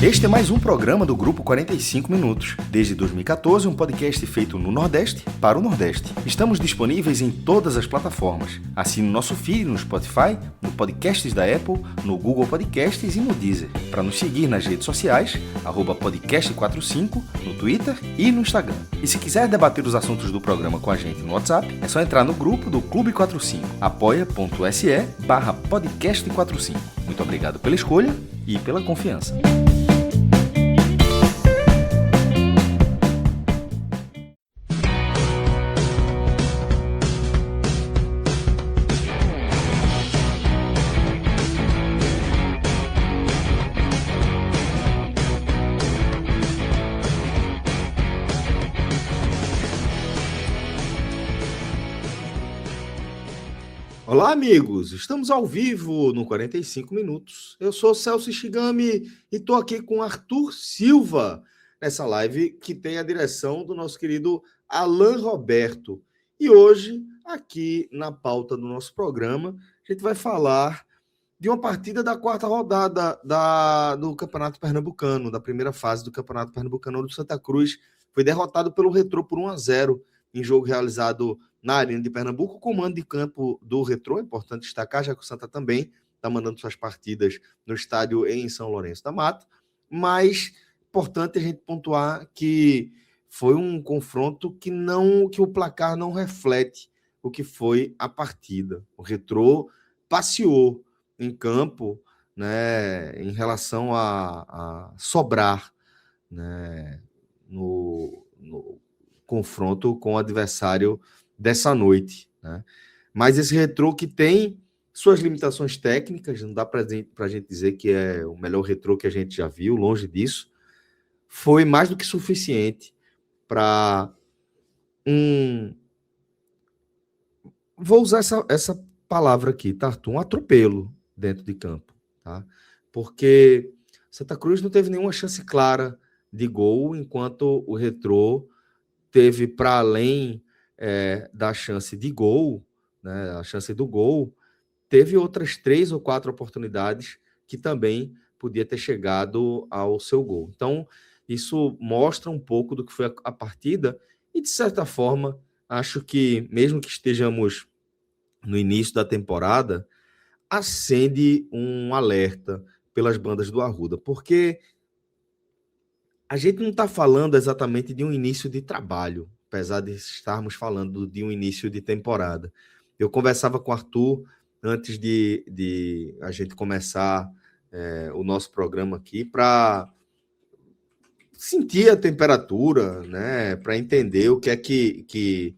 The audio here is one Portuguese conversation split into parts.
Este é mais um programa do Grupo 45 Minutos. Desde 2014, um podcast feito no Nordeste para o Nordeste. Estamos disponíveis em todas as plataformas. Assine o nosso feed no Spotify, no Podcasts da Apple, no Google Podcasts e no Deezer. Para nos seguir nas redes sociais, @podcast45, no Twitter e no Instagram. E se quiser debater os assuntos do programa com a gente no WhatsApp, é só entrar no grupo do Clube 45, apoia.se/podcast45. Muito obrigado pela escolha e pela confiança. Olá, amigos! Estamos ao vivo no 45 Minutos. Eu sou Celso Ishigami e estou aqui com Arthur Silva, nessa live que tem a direção do nosso querido Alan Roberto. E hoje, aqui na pauta do nosso programa, a gente vai falar de uma partida da quarta rodada do Campeonato Pernambucano, da primeira fase do Campeonato Pernambucano, onde o Santa Cruz foi derrotado pelo Retrô por 1-0 em jogo realizado na Arena de Pernambuco. O comando de campo do Retrô, é importante destacar, já que o Santa também está mandando suas partidas no estádio em São Lourenço da Mata, mas importante a gente pontuar que foi um confronto que o placar não reflete o que foi a partida. O Retrô passeou em campo, né, em relação a sobrar, né, no confronto com o adversário dessa noite, né? Mas esse Retrô que tem suas limitações técnicas, não dá para a gente dizer que é o melhor Retrô que a gente já viu, longe disso, foi mais do que suficiente para vou usar essa palavra aqui, tá, Arthur? Um atropelo dentro de campo, tá? Porque Santa Cruz não teve nenhuma chance clara de gol, enquanto o Retrô teve, para além da chance de gol, né, a chance do gol, teve outras 3 ou 4 oportunidades que também podia ter chegado ao seu gol. Então, isso mostra um pouco do que foi a partida e, de certa forma, acho que, mesmo que estejamos no início da temporada, acende um alerta pelas bandas do Arruda, porque a gente não está falando exatamente de um início de trabalho, apesar de estarmos falando de um início de temporada. Eu conversava com o Arthur antes de a gente começar o nosso programa aqui para sentir a temperatura, né, para entender o que é que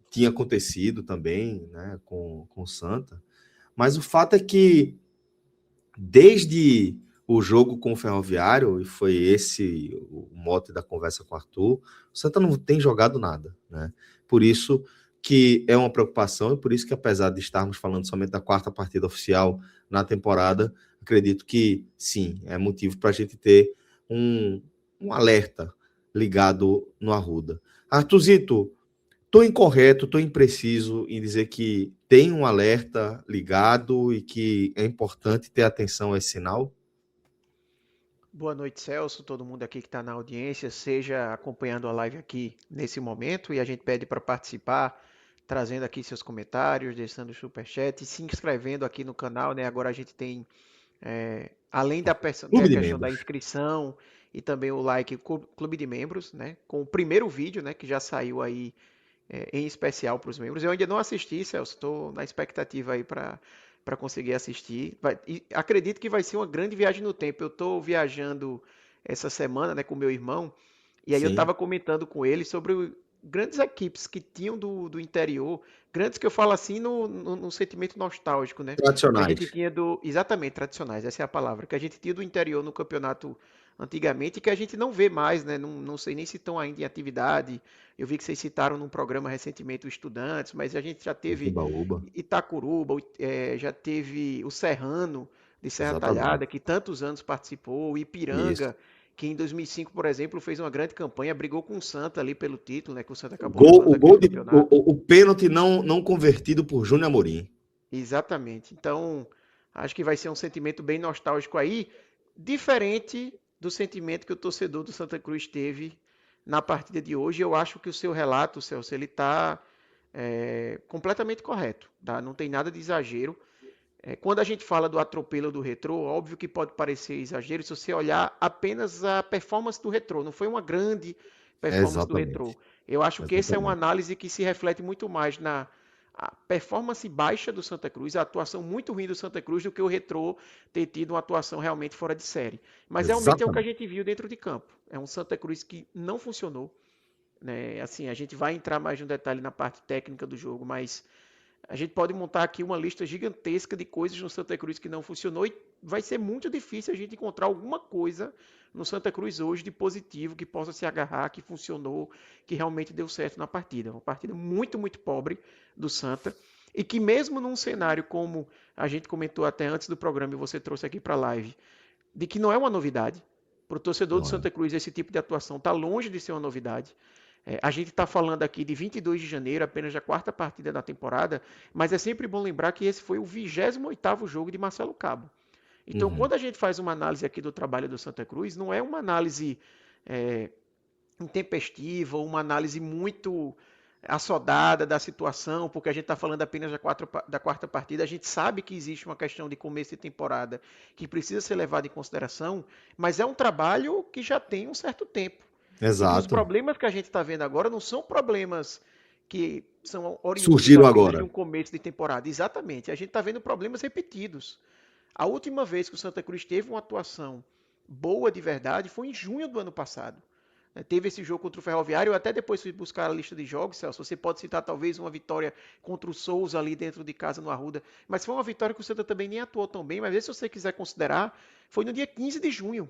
tinha acontecido também, né, com o Santa. Mas o fato é que, desde o jogo com o Ferroviário, e foi esse o mote da conversa com o Arthur, o Santa não tem jogado nada, né? Por isso que é uma preocupação, e por isso que, apesar de estarmos falando somente da quarta partida oficial na temporada, acredito que, sim, é motivo para a gente ter um alerta ligado no Arruda. Arthurzito, estou incorreto, estou impreciso em dizer que tem um alerta ligado e que é importante ter atenção a esse sinal? Boa noite, Celso, todo mundo aqui que está na audiência, seja acompanhando a live aqui nesse momento, e a gente pede para participar, trazendo aqui seus comentários, deixando o superchat e se inscrevendo aqui no canal, né? Agora a gente tem, além tem Clube a de questão da membros. inscrição e também o like, Clube de Membros, né? Com o primeiro vídeo, né, que já saiu aí em especial para os membros. Eu ainda não assisti, Celso, estou na expectativa aí para conseguir assistir. E acredito que vai ser uma grande viagem no tempo. Eu estou viajando essa semana, né, com meu irmão, e aí eu Sim, estava comentando com ele sobre grandes equipes que tinham do interior, grandes que eu falo assim no sentimento nostálgico, né? Que a gente tradicionais. tinha exatamente, tradicionais, essa é a palavra, que a gente tinha do interior no campeonato antigamente e que a gente não vê mais, né? Não sei nem se estão ainda em atividade. Eu vi que vocês citaram num programa recentemente o Estudantes, mas a gente já teve Timbaúba, Itacuruba, já teve o Serrano de Serra Talhada, exatamente. que tantos anos participou, o Isso. Ipiranga, que em 2005, por exemplo, fez uma grande campanha, brigou com o Santa ali pelo título, né, que o Santa acabou levando O aquele gol campeonato. o pênalti não convertido por Júnior Amorim. Exatamente. Então, acho que vai ser um sentimento bem nostálgico aí. diferente do sentimento que o torcedor do Santa Cruz teve na partida de hoje. Eu acho que o seu relato, Celso, ele está completamente correto, tá? Não tem nada de exagero. Quando a gente fala do atropelo do Retrô, óbvio que pode parecer exagero se você olhar apenas a performance do Retrô. Não foi uma grande performance do Retrô. Exatamente. Eu acho que essa é uma Exatamente. análise que se reflete muito mais na a performance baixa do Santa Cruz, a atuação muito ruim do Santa Cruz, do que o Retrô ter tido uma atuação realmente fora de série. Mas realmente é o que a Exatamente. gente viu dentro de campo. É um Santa Cruz que não funcionou, né? Assim, a gente vai entrar mais no detalhe na parte técnica do jogo, mas a gente pode montar aqui uma lista gigantesca de coisas no Santa Cruz que não funcionou e vai ser muito difícil a gente encontrar alguma coisa no Santa Cruz hoje de positivo que possa se agarrar, que funcionou, que realmente deu certo na partida. Uma partida muito, muito pobre do Santa e que mesmo num cenário como a gente comentou até antes do programa e você trouxe aqui para a live, de que não é uma novidade, para o torcedor do Não é. Santa Cruz esse tipo de atuação está longe de ser uma novidade. A gente está falando aqui de 22 de janeiro, apenas a quarta partida da temporada, mas é sempre bom lembrar que esse foi o 28º jogo de Marcelo Cabo. Então, Uhum. quando a gente faz uma análise aqui do trabalho do Santa Cruz, não é uma análise é, intempestiva, uma análise muito assodada da situação, porque a gente está falando apenas da quarta partida. A gente sabe que existe uma questão de começo de temporada que precisa ser levada em consideração, mas é um trabalho que já tem um certo tempo. E que os Exato. problemas que a gente está vendo agora não são problemas que são oriundos Surgiram apenas de agora. um começo de temporada. Exatamente. A gente está vendo problemas repetidos. A última vez que o Santa Cruz teve uma atuação boa de verdade foi em junho do ano passado. Teve esse jogo contra o Ferroviário, eu até depois fui buscar a lista de jogos, Celso. Você pode citar talvez uma vitória contra o Souza ali dentro de casa no Arruda, mas foi uma vitória que o Santa também nem atuou tão bem, mas se você quiser considerar, foi no dia 15 de junho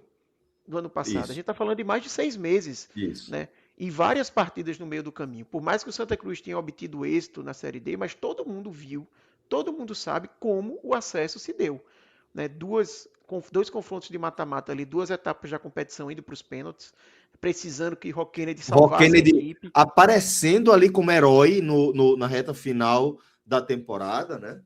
do ano passado. A gente Isso. está falando de mais de 6 meses, Isso. né? E várias partidas no meio do caminho. Por mais que o Santa Cruz tenha obtido êxito na Série D, mas todo mundo viu, todo mundo sabe como o acesso se deu, né? Dois confrontos de mata-mata ali, duas etapas da competição indo para os pênaltis, precisando que Rock Kennedy Rock salvasse a Kennedy equipe. aparecendo ali como herói na reta final da temporada, né?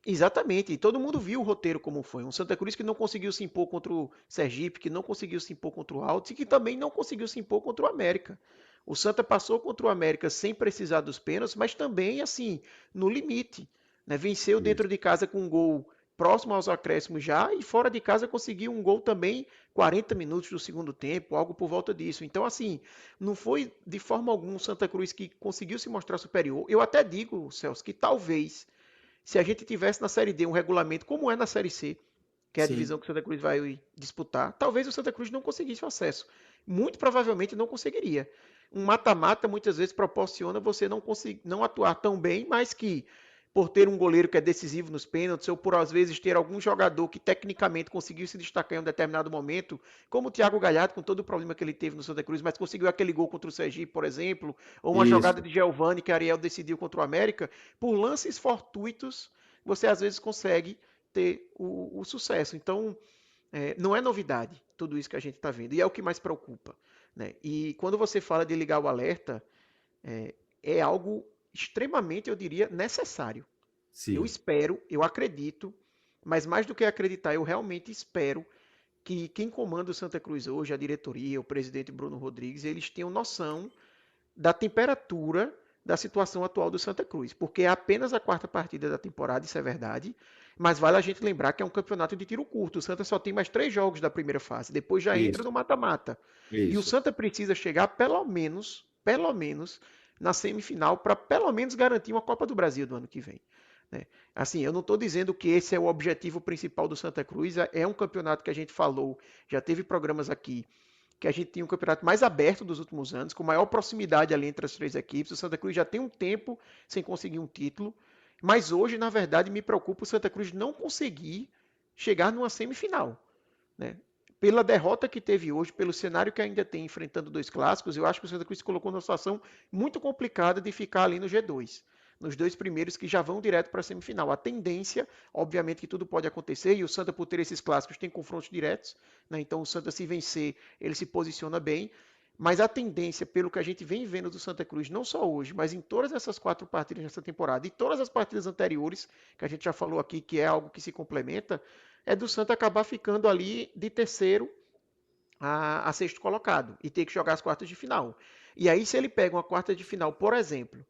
Exatamente, e todo mundo viu o roteiro como foi. Um Santa Cruz que não conseguiu se impor contra o Sergipe, que não conseguiu se impor contra o Altos e que também não conseguiu se impor contra o América. O Santa passou contra o América sem precisar dos pênaltis, mas também, assim, no limite, né? Venceu Isso. dentro de casa com um gol próximo aos acréscimos já e fora de casa conseguiu um gol também 40 minutos do segundo tempo, algo por volta disso. Então, assim, não foi de forma alguma o Santa Cruz que conseguiu se mostrar superior. Eu até digo, Celso, que talvez se a gente tivesse na Série D um regulamento como é na Série C, que é a divisão Sim. que o Santa Cruz vai disputar, talvez o Santa Cruz não conseguisse o acesso. Muito provavelmente não conseguiria. Um mata-mata muitas vezes proporciona você não atuar tão bem, mas que por ter um goleiro que é decisivo nos pênaltis, ou por às vezes ter algum jogador que tecnicamente conseguiu se destacar em um determinado momento, como o Thiago Galhardo, com todo o problema que ele teve no Santa Cruz, mas conseguiu aquele gol contra o Sergipe, por exemplo, ou uma jogada Isso. de Giovani que Ariel decidiu contra o América, por lances fortuitos, você às vezes consegue ter o sucesso. Então, não é novidade tudo isso que a gente está vendo, e é o que mais preocupa. Né? E quando você fala de ligar o alerta, é algo extremamente, eu diria, necessário. Eu Sim. espero, eu acredito, mas mais do que acreditar, eu realmente espero que quem comanda o Santa Cruz hoje, a diretoria, o presidente Bruno Rodrigues, eles tenham noção da temperatura da situação atual do Santa Cruz, porque é apenas a quarta partida da temporada, isso é verdade, mas vale a gente lembrar que é um campeonato de tiro curto. O Santa só tem mais 3 jogos da primeira fase, depois já entra Isso. no mata-mata. E o Isso. Santa precisa chegar pelo menos, na semifinal para pelo menos garantir uma Copa do Brasil do ano que vem. Né? Assim, eu não estou dizendo que esse é o objetivo principal do Santa Cruz, é um campeonato que a gente falou, já teve programas aqui que a gente tinha um campeonato mais aberto dos últimos anos, com maior proximidade ali entre as três equipes. O Santa Cruz já tem um tempo sem conseguir um título, mas hoje, na verdade, me preocupa o Santa Cruz não conseguir chegar numa semifinal. Né? Pela derrota que teve hoje, pelo cenário que ainda tem enfrentando dois clássicos, eu acho que o Santa Cruz se colocou numa situação muito complicada de ficar ali no G2, nos dois primeiros que já vão direto para a semifinal. A tendência, obviamente que tudo pode acontecer, e o Santa, por ter esses clássicos, tem confrontos diretos, né? Então o Santa, se vencer, ele se posiciona bem, mas a tendência, pelo que a gente vem vendo do Santa Cruz, não só hoje, mas em todas essas 4 partidas nessa temporada e todas as partidas anteriores, que a gente já falou aqui, que é algo que se complementa, é do Santa acabar ficando ali de terceiro a sexto colocado e ter que jogar as quartas de final. E aí, se ele pega uma quarta de final, por exemplo,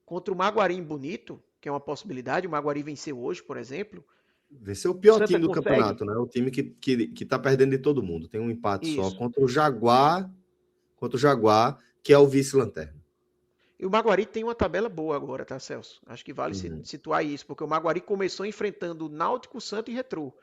contra o Maguari em Bonito, que é uma possibilidade, o Maguari venceu hoje, por exemplo, Venceu o o pior Santa time do consegue campeonato, né? O time que tá perdendo de todo mundo. Tem um empate só isso. contra o Jaguar, que é o vice-lanterna. E o Maguari tem uma tabela boa agora, tá, Celso? Acho que vale Uhum. situar isso, porque o Maguari começou enfrentando o Náutico, Santa e Retrô.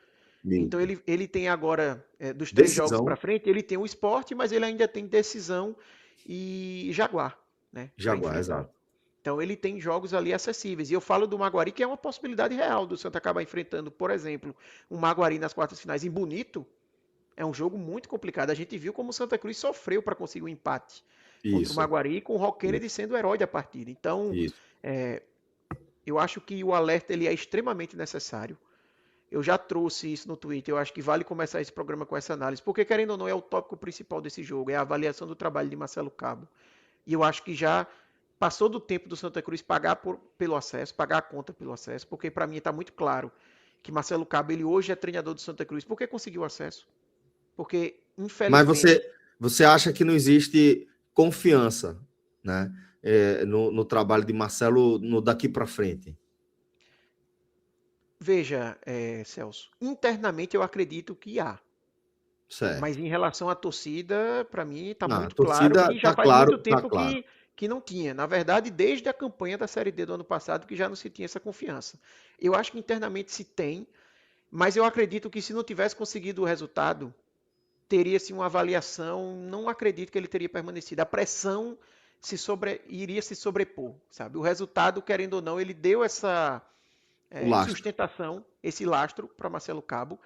Então Isso. ele tem agora, dos 3 jogos para Decisão, frente, ele tem o Sport, mas ele ainda tem Decisão e Jaguar, né, para Jaguar, enfrentar. exato. Então ele tem jogos ali acessíveis. E eu falo do Maguari, que é uma possibilidade real do Santa acabar enfrentando, por exemplo, um Maguari nas quartas finais em Bonito. É um jogo muito complicado. A gente viu como o Santa Cruz sofreu para conseguir um empate contra o Isso, Maguari, com o Rock Kennedy isso, sendo o herói da partida. Então, isso. é, eu acho que o alerta ele é extremamente necessário. Eu já trouxe isso no Twitter. Eu acho que vale começar esse programa com essa análise, porque querendo ou não é o tópico principal desse jogo, é a avaliação do trabalho de Marcelo Cabo. E eu acho que já passou do tempo do Santa Cruz pagar pelo acesso, pagar a conta pelo acesso, porque para mim está muito claro que Marcelo Cabo ele hoje é treinador do Santa Cruz porque conseguiu acesso. Porque, Mas infelizmente, você acha que não existe confiança, né? No trabalho de Marcelo no daqui para frente? veja, Celso, internamente eu acredito que há. Mas Certo. em relação à torcida, para mim está Ah, a muito claro torcida que já tá faz muito claro, tá tempo claro. que não tinha. Na verdade, desde a campanha da Série D do ano passado, que já não se tinha essa confiança. Eu acho que internamente se tem, mas eu acredito que se não tivesse conseguido o resultado, teria-se uma avaliação. Não acredito que ele teria permanecido. A pressão iria se sobrepor, sabe? O resultado, querendo ou não, ele deu essa O lastro. sustentação, esse lastro para Marcelo Cabo.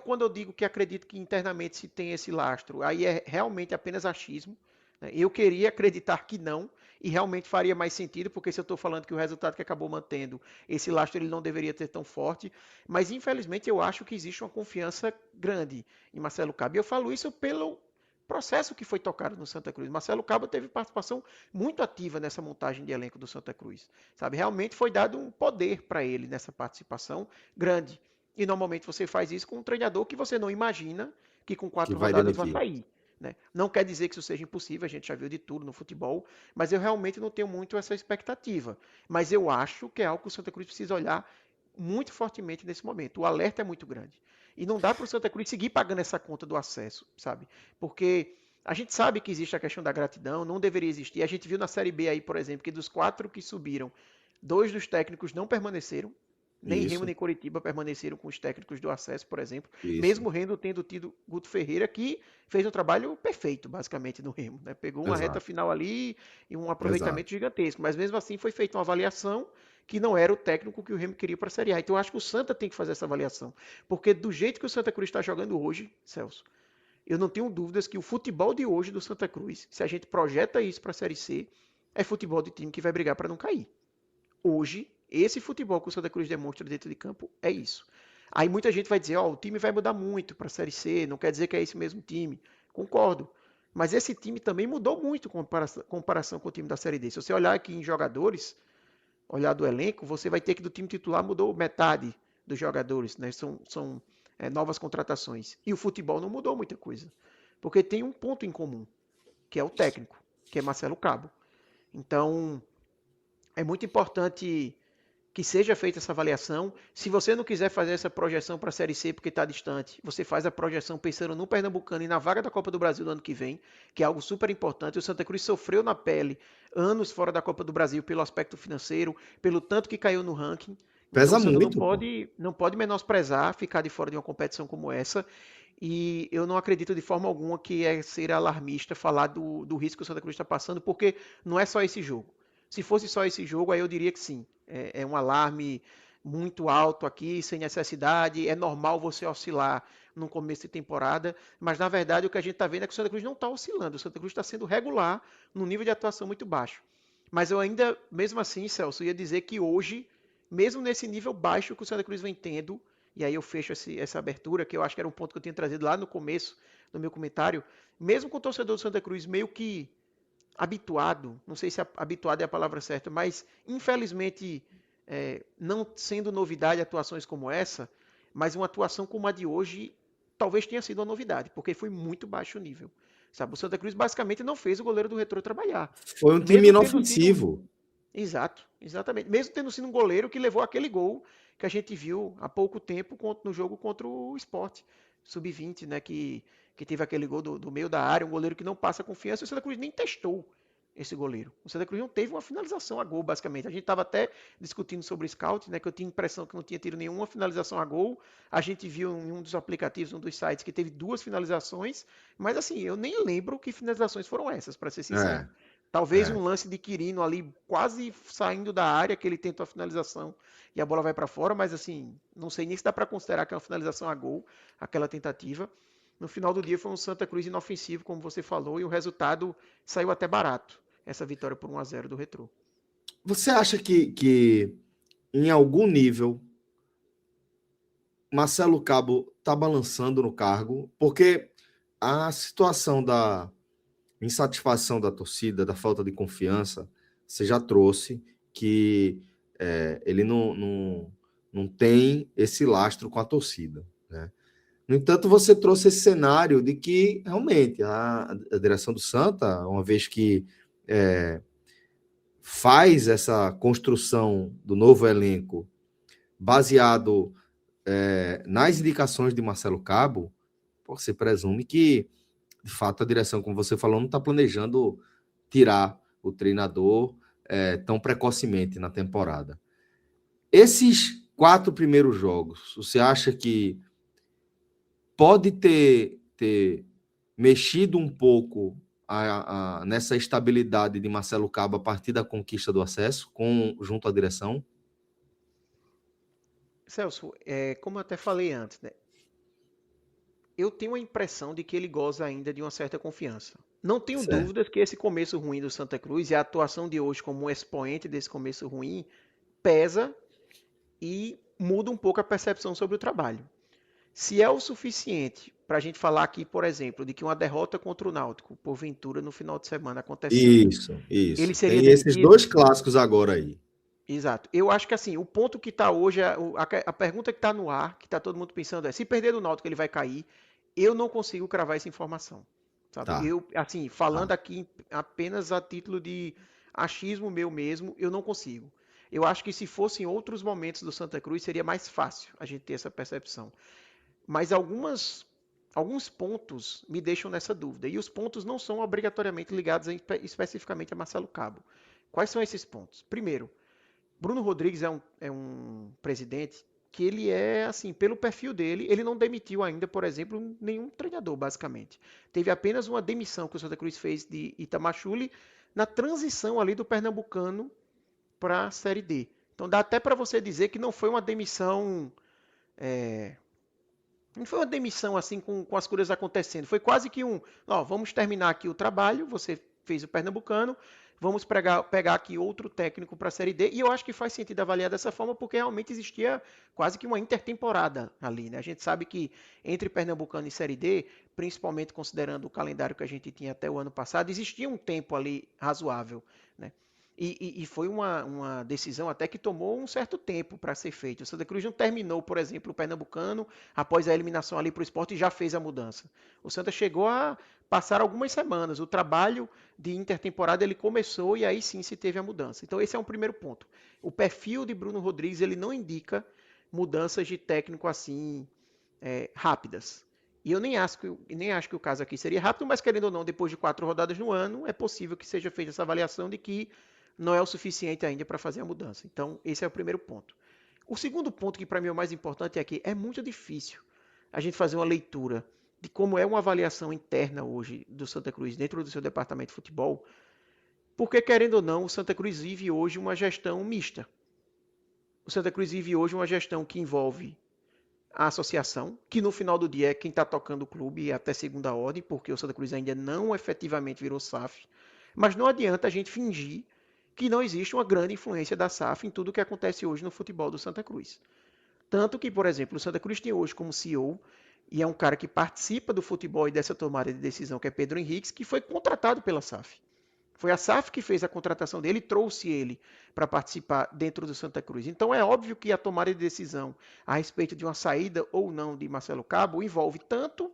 Quando eu digo que acredito que internamente se tem esse lastro, aí é realmente apenas achismo. Né? Eu queria acreditar que não, e realmente faria mais sentido, porque se eu estou falando que o resultado que acabou mantendo, esse lastro ele não deveria ter tão forte, mas infelizmente eu acho que existe uma confiança grande em Marcelo Cabo. E eu falo isso pelo processo que foi tocado no Santa Cruz. Marcelo Cabo teve participação muito ativa nessa montagem de elenco do Santa Cruz. Sabe, realmente foi dado um poder para ele nessa participação grande. E normalmente você faz isso com um treinador que você não imagina que com Que 4 rodadas vai demitir. sair. Né? Não quer dizer que isso seja impossível, a gente já viu de tudo no futebol, mas eu realmente não tenho muito essa expectativa. Mas eu acho que é algo que o Santa Cruz precisa olhar muito fortemente nesse momento. O alerta é muito grande. E não dá para o Santa Cruz seguir pagando essa conta do acesso, sabe? Porque a gente sabe que existe a questão da gratidão, não deveria existir. A gente viu na Série B aí, por exemplo, que dos 4 que subiram, 2 dos técnicos não permaneceram. Nem Remo Isso, nem Coritiba permaneceram com os técnicos do acesso, por exemplo. isso. Mesmo o Remo tendo tido Guto Ferreira, que fez um trabalho perfeito, basicamente, no Remo. Né? Pegou uma reta Exato, final ali e um exato. aproveitamento gigantesco. Mas mesmo assim foi feita uma avaliação que não era o técnico que o Remo queria para a Série A. Então eu acho que o Santa tem que fazer essa avaliação. Porque do jeito que o Santa Cruz está jogando hoje, Celso, eu não tenho dúvidas que o futebol de hoje do Santa Cruz, se a gente projeta isso para a Série C, é futebol de time que vai brigar para não cair. Hoje, esse futebol que o Santa Cruz demonstra dentro de campo é isso. Aí muita gente vai dizer, ó, o time vai mudar muito para a Série C, não quer dizer que é esse mesmo time. Concordo. Mas esse time também mudou muito com comparação com o time da Série D. Se você olhar aqui em jogadores, olhar do elenco, você vai ter que do time titular mudou metade dos jogadores, né? São novas contratações. E o futebol não mudou muita coisa. Porque tem um ponto em comum, que é o técnico, que é Marcelo Cabo. Então, é muito importante que seja feita essa avaliação. Se você não quiser fazer essa projeção para a Série C porque está distante, você faz a projeção pensando no Pernambucano e na vaga da Copa do Brasil do ano que vem, que é algo super importante. O Santa Cruz sofreu na pele anos fora da Copa do Brasil pelo aspecto financeiro, pelo tanto que caiu no ranking. Então o Pesa Santa muito, pô. não pode menosprezar ficar de fora de uma competição como essa. E eu não acredito de forma alguma que é ser alarmista falar do risco que o Santa Cruz está passando, porque não é só esse jogo. Se fosse só esse jogo, aí eu diria que sim. É um alarme muito alto aqui, sem necessidade. É normal você oscilar no começo de temporada, mas na verdade o que a gente está vendo é que o Santa Cruz não está oscilando. O Santa Cruz está sendo regular num nível de atuação muito baixo. Mas eu ainda, mesmo assim, Celso, ia dizer que hoje, mesmo nesse nível baixo que o Santa Cruz vem tendo, e aí eu fecho essa abertura, que eu acho que era um ponto que eu tinha trazido lá no começo do meu comentário, mesmo com o torcedor do Santa Cruz meio que habituado, não sei se habituado é a palavra certa, mas infelizmente não sendo novidade atuações como essa, mas uma atuação como a de hoje talvez tenha sido uma novidade, porque foi muito baixo o nível. Sabe, o Santa Cruz basicamente não fez o goleiro do Retrô trabalhar. Foi um time Mesmo tendo sido. inofensivo. Exato, exatamente. Mesmo tendo sido um goleiro que levou aquele gol que a gente viu há pouco tempo no jogo contra o Sport, sub-20, né? Que teve aquele gol do meio da área, um goleiro que não passa confiança. O Santa Cruz nem testou esse goleiro. O Santa Cruz não teve uma finalização a gol, basicamente. A gente estava até discutindo sobre o scout, né? Que eu tinha a impressão que não tinha tido nenhuma finalização a gol. A gente viu em um dos aplicativos, um dos sites, que teve 2 finalizações. Mas assim, eu nem lembro que finalizações foram essas, para ser sincero. É, Talvez é. um lance de Quirino ali quase saindo da área, que ele tenta a finalização e a bola vai para fora, mas assim, não sei nem se dá para considerar que é uma finalização a gol, aquela tentativa. No final do dia foi um Santa Cruz inofensivo, como você falou, e o resultado saiu até barato, essa vitória por 1-0 do Retrô. Você acha que em algum nível Marcelo Cabo está balançando no cargo? Porque a situação da insatisfação da torcida, da falta de confiança, você já trouxe que ele não tem esse lastro com a torcida, né? No entanto, você trouxe esse cenário de que realmente a direção do Santa, uma vez que é, faz essa construção do novo elenco baseado nas indicações de Marcelo Cabo, você presume que, de fato, a direção, como você falou, não está planejando tirar o treinador tão precocemente na temporada. Esses 4 primeiros jogos, você acha que pode ter mexido um pouco nessa estabilidade de Marcelo Cabo a partir da conquista do acesso junto à direção? Celso, como eu até falei antes, né? Eu tenho a impressão de que ele goza ainda de uma certa confiança. Não tenho Certo. dúvidas que esse começo ruim do Santa Cruz e a atuação de hoje como um expoente desse começo ruim pesa e muda um pouco a percepção sobre o trabalho. Se é o suficiente para a gente falar aqui, por exemplo, de que uma derrota contra o Náutico, porventura, no final de semana acontecendo, Isso, ele isso. seria Tem esses demitido? dois clássicos agora aí. Exato. Eu acho que assim, o ponto que está hoje, a pergunta que está no ar, que está todo mundo pensando é, se perder do Náutico ele vai cair, eu não consigo cravar essa informação. Sabe? Tá, Eu, assim, tá. falando aqui apenas a título de achismo meu mesmo, eu não consigo. Eu acho que se fossem outros momentos do Santa Cruz, seria mais fácil a gente ter essa percepção. Mas alguns pontos me deixam nessa dúvida. E os pontos não são obrigatoriamente ligados especificamente a Marcelo Cabo. Quais são esses pontos? Primeiro, Bruno Rodrigues é um presidente que ele é, assim, pelo perfil dele, ele não demitiu ainda, por exemplo, nenhum treinador, basicamente. Teve apenas uma demissão que o Santa Cruz fez de Itamachule na transição ali do Pernambucano para a Série D. Então dá até para você dizer que não foi uma demissão. Não foi uma demissão assim com as coisas acontecendo. Foi quase que ó, vamos terminar aqui o trabalho, você fez o Pernambucano, vamos pegar aqui outro técnico para a Série D. E eu acho que faz sentido avaliar dessa forma, porque realmente existia quase que uma intertemporada ali, né? A gente sabe que entre Pernambucano e Série D, principalmente considerando o calendário que a gente tinha até o ano passado, existia um tempo ali razoável, né? E foi uma decisão até que tomou um certo tempo para ser feita. O Santa Cruz não terminou, por exemplo, o Pernambucano após a eliminação ali para o esporte e já fez a mudança. O Santa chegou a passar algumas semanas. O trabalho de intertemporada ele começou e aí sim se teve a mudança. Então esse é um primeiro ponto. O perfil de Bruno Rodrigues ele não indica mudanças de técnico assim rápidas. E eu nem acho que o caso aqui seria rápido, mas querendo ou não, depois de 4 rodadas no ano, é possível que seja feita essa avaliação de que não é o suficiente ainda para fazer a mudança. Então, esse é o primeiro ponto. O segundo ponto, que para mim é o mais importante, é que é muito difícil a gente fazer uma leitura de como é uma avaliação interna hoje do Santa Cruz dentro do seu departamento de futebol, porque, querendo ou não, o Santa Cruz vive hoje uma gestão mista. O Santa Cruz vive hoje uma gestão que envolve a associação, que no final do dia é quem está tocando o clube até segunda ordem, porque o Santa Cruz ainda não efetivamente virou SAF. Mas não adianta a gente fingir que não existe uma grande influência da SAF em tudo o que acontece hoje no futebol do Santa Cruz. Tanto que, por exemplo, o Santa Cruz tem hoje como CEO, e é um cara que participa do futebol e dessa tomada de decisão, que é Pedro Henriques, que foi contratado pela SAF. Foi a SAF que fez a contratação dele e trouxe ele para participar dentro do Santa Cruz. Então é óbvio que a tomada de decisão a respeito de uma saída ou não de Marcelo Cabo envolve tanto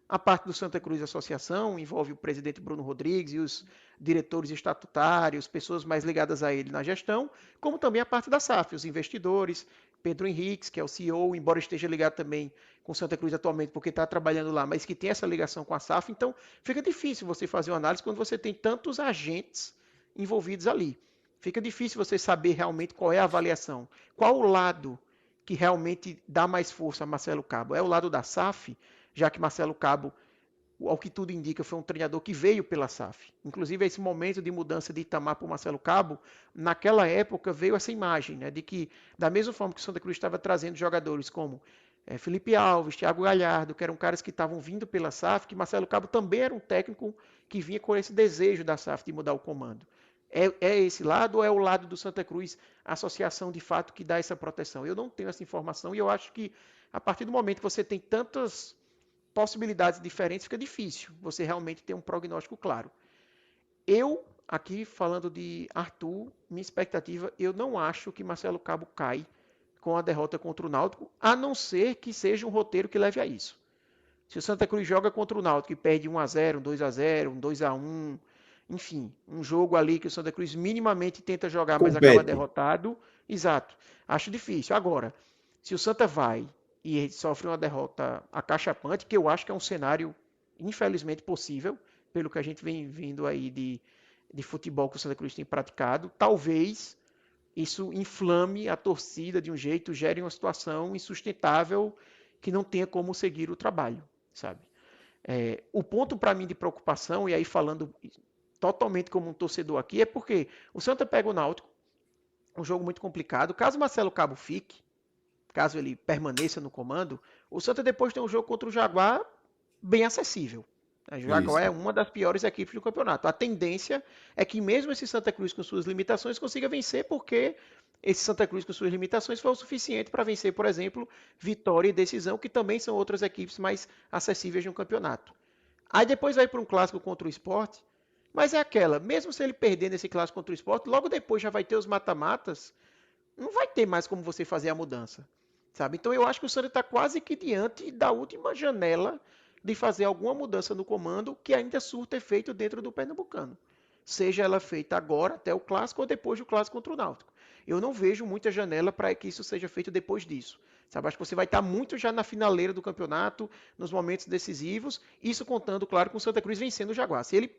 a parte do Santa Cruz Associação, envolve o presidente Bruno Rodrigues e os diretores estatutários, pessoas mais ligadas a ele na gestão, como também a parte da SAF, os investidores, Pedro Henriques, que é o CEO, embora esteja ligado também com Santa Cruz atualmente, porque está trabalhando lá, mas que tem essa ligação com a SAF. Então, fica difícil você fazer uma análise quando você tem tantos agentes envolvidos ali. Fica difícil você saber realmente qual é a avaliação. Qual o lado que realmente dá mais força a Marcelo Cabo? É o lado da SAF, já que Marcelo Cabo, ao que tudo indica, foi um treinador que veio pela SAF. Inclusive, esse momento de mudança de Itamar para o Marcelo Cabo, naquela época veio essa imagem, né, de que, da mesma forma que o Santa Cruz estava trazendo jogadores como Felipe Alves, Thiago Galhardo, que eram caras que estavam vindo pela SAF, que Marcelo Cabo também era um técnico que vinha com esse desejo da SAF de mudar o comando. É esse lado ou é o lado do Santa Cruz, a associação de fato que dá essa proteção? Eu não tenho essa informação e eu acho que a partir do momento que você tem tantas possibilidades diferentes, fica difícil você realmente ter um prognóstico claro. Eu, aqui falando de Arthur, minha expectativa, eu não acho que Marcelo Cabo cai com a derrota contra o Náutico, a não ser que seja um roteiro que leve a isso. Se o Santa Cruz joga contra o Náutico e perde 1-0, 2-0, 2-1, enfim, um jogo ali que o Santa Cruz minimamente tenta jogar, mas acaba Compete. derrotado, exato. Acho difícil. Agora, se o Santa vai e sofre uma derrota acachapante, que eu acho que é um cenário infelizmente possível, pelo que a gente vem vindo aí de futebol que o Santa Cruz tem praticado, talvez isso inflame a torcida de um jeito, gere uma situação insustentável que não tenha como seguir o trabalho, sabe? O ponto para mim de preocupação, e aí falando totalmente como um torcedor aqui, é porque o Santa pega o Náutico, um jogo muito complicado. Caso Marcelo Cabo fique, caso ele permaneça no comando, o Santa depois tem um jogo contra o Jaguar bem acessível. O Jaguar Isso. é uma das piores equipes do campeonato. A tendência é que mesmo esse Santa Cruz com suas limitações consiga vencer, porque esse Santa Cruz com suas limitações foi o suficiente para vencer, por exemplo, Vitória e Decisão, que também são outras equipes mais acessíveis no campeonato. Aí depois vai para um clássico contra o Sport, mas é aquela, mesmo se ele perder nesse clássico contra o Sport, logo depois já vai ter os mata-matas, não vai ter mais como você fazer a mudança, sabe? Então eu acho que o Santa está quase que diante da última janela de fazer alguma mudança no comando que ainda surta efeito dentro do Pernambucano. Seja ela feita agora, até o Clássico, ou depois do Clássico contra o Náutico. Eu não vejo muita janela para que isso seja feito depois disso. Sabe? Acho que você vai estar muito já na finaleira do campeonato, nos momentos decisivos, isso contando, claro, com o Santa Cruz vencendo o Jaguar. Se ele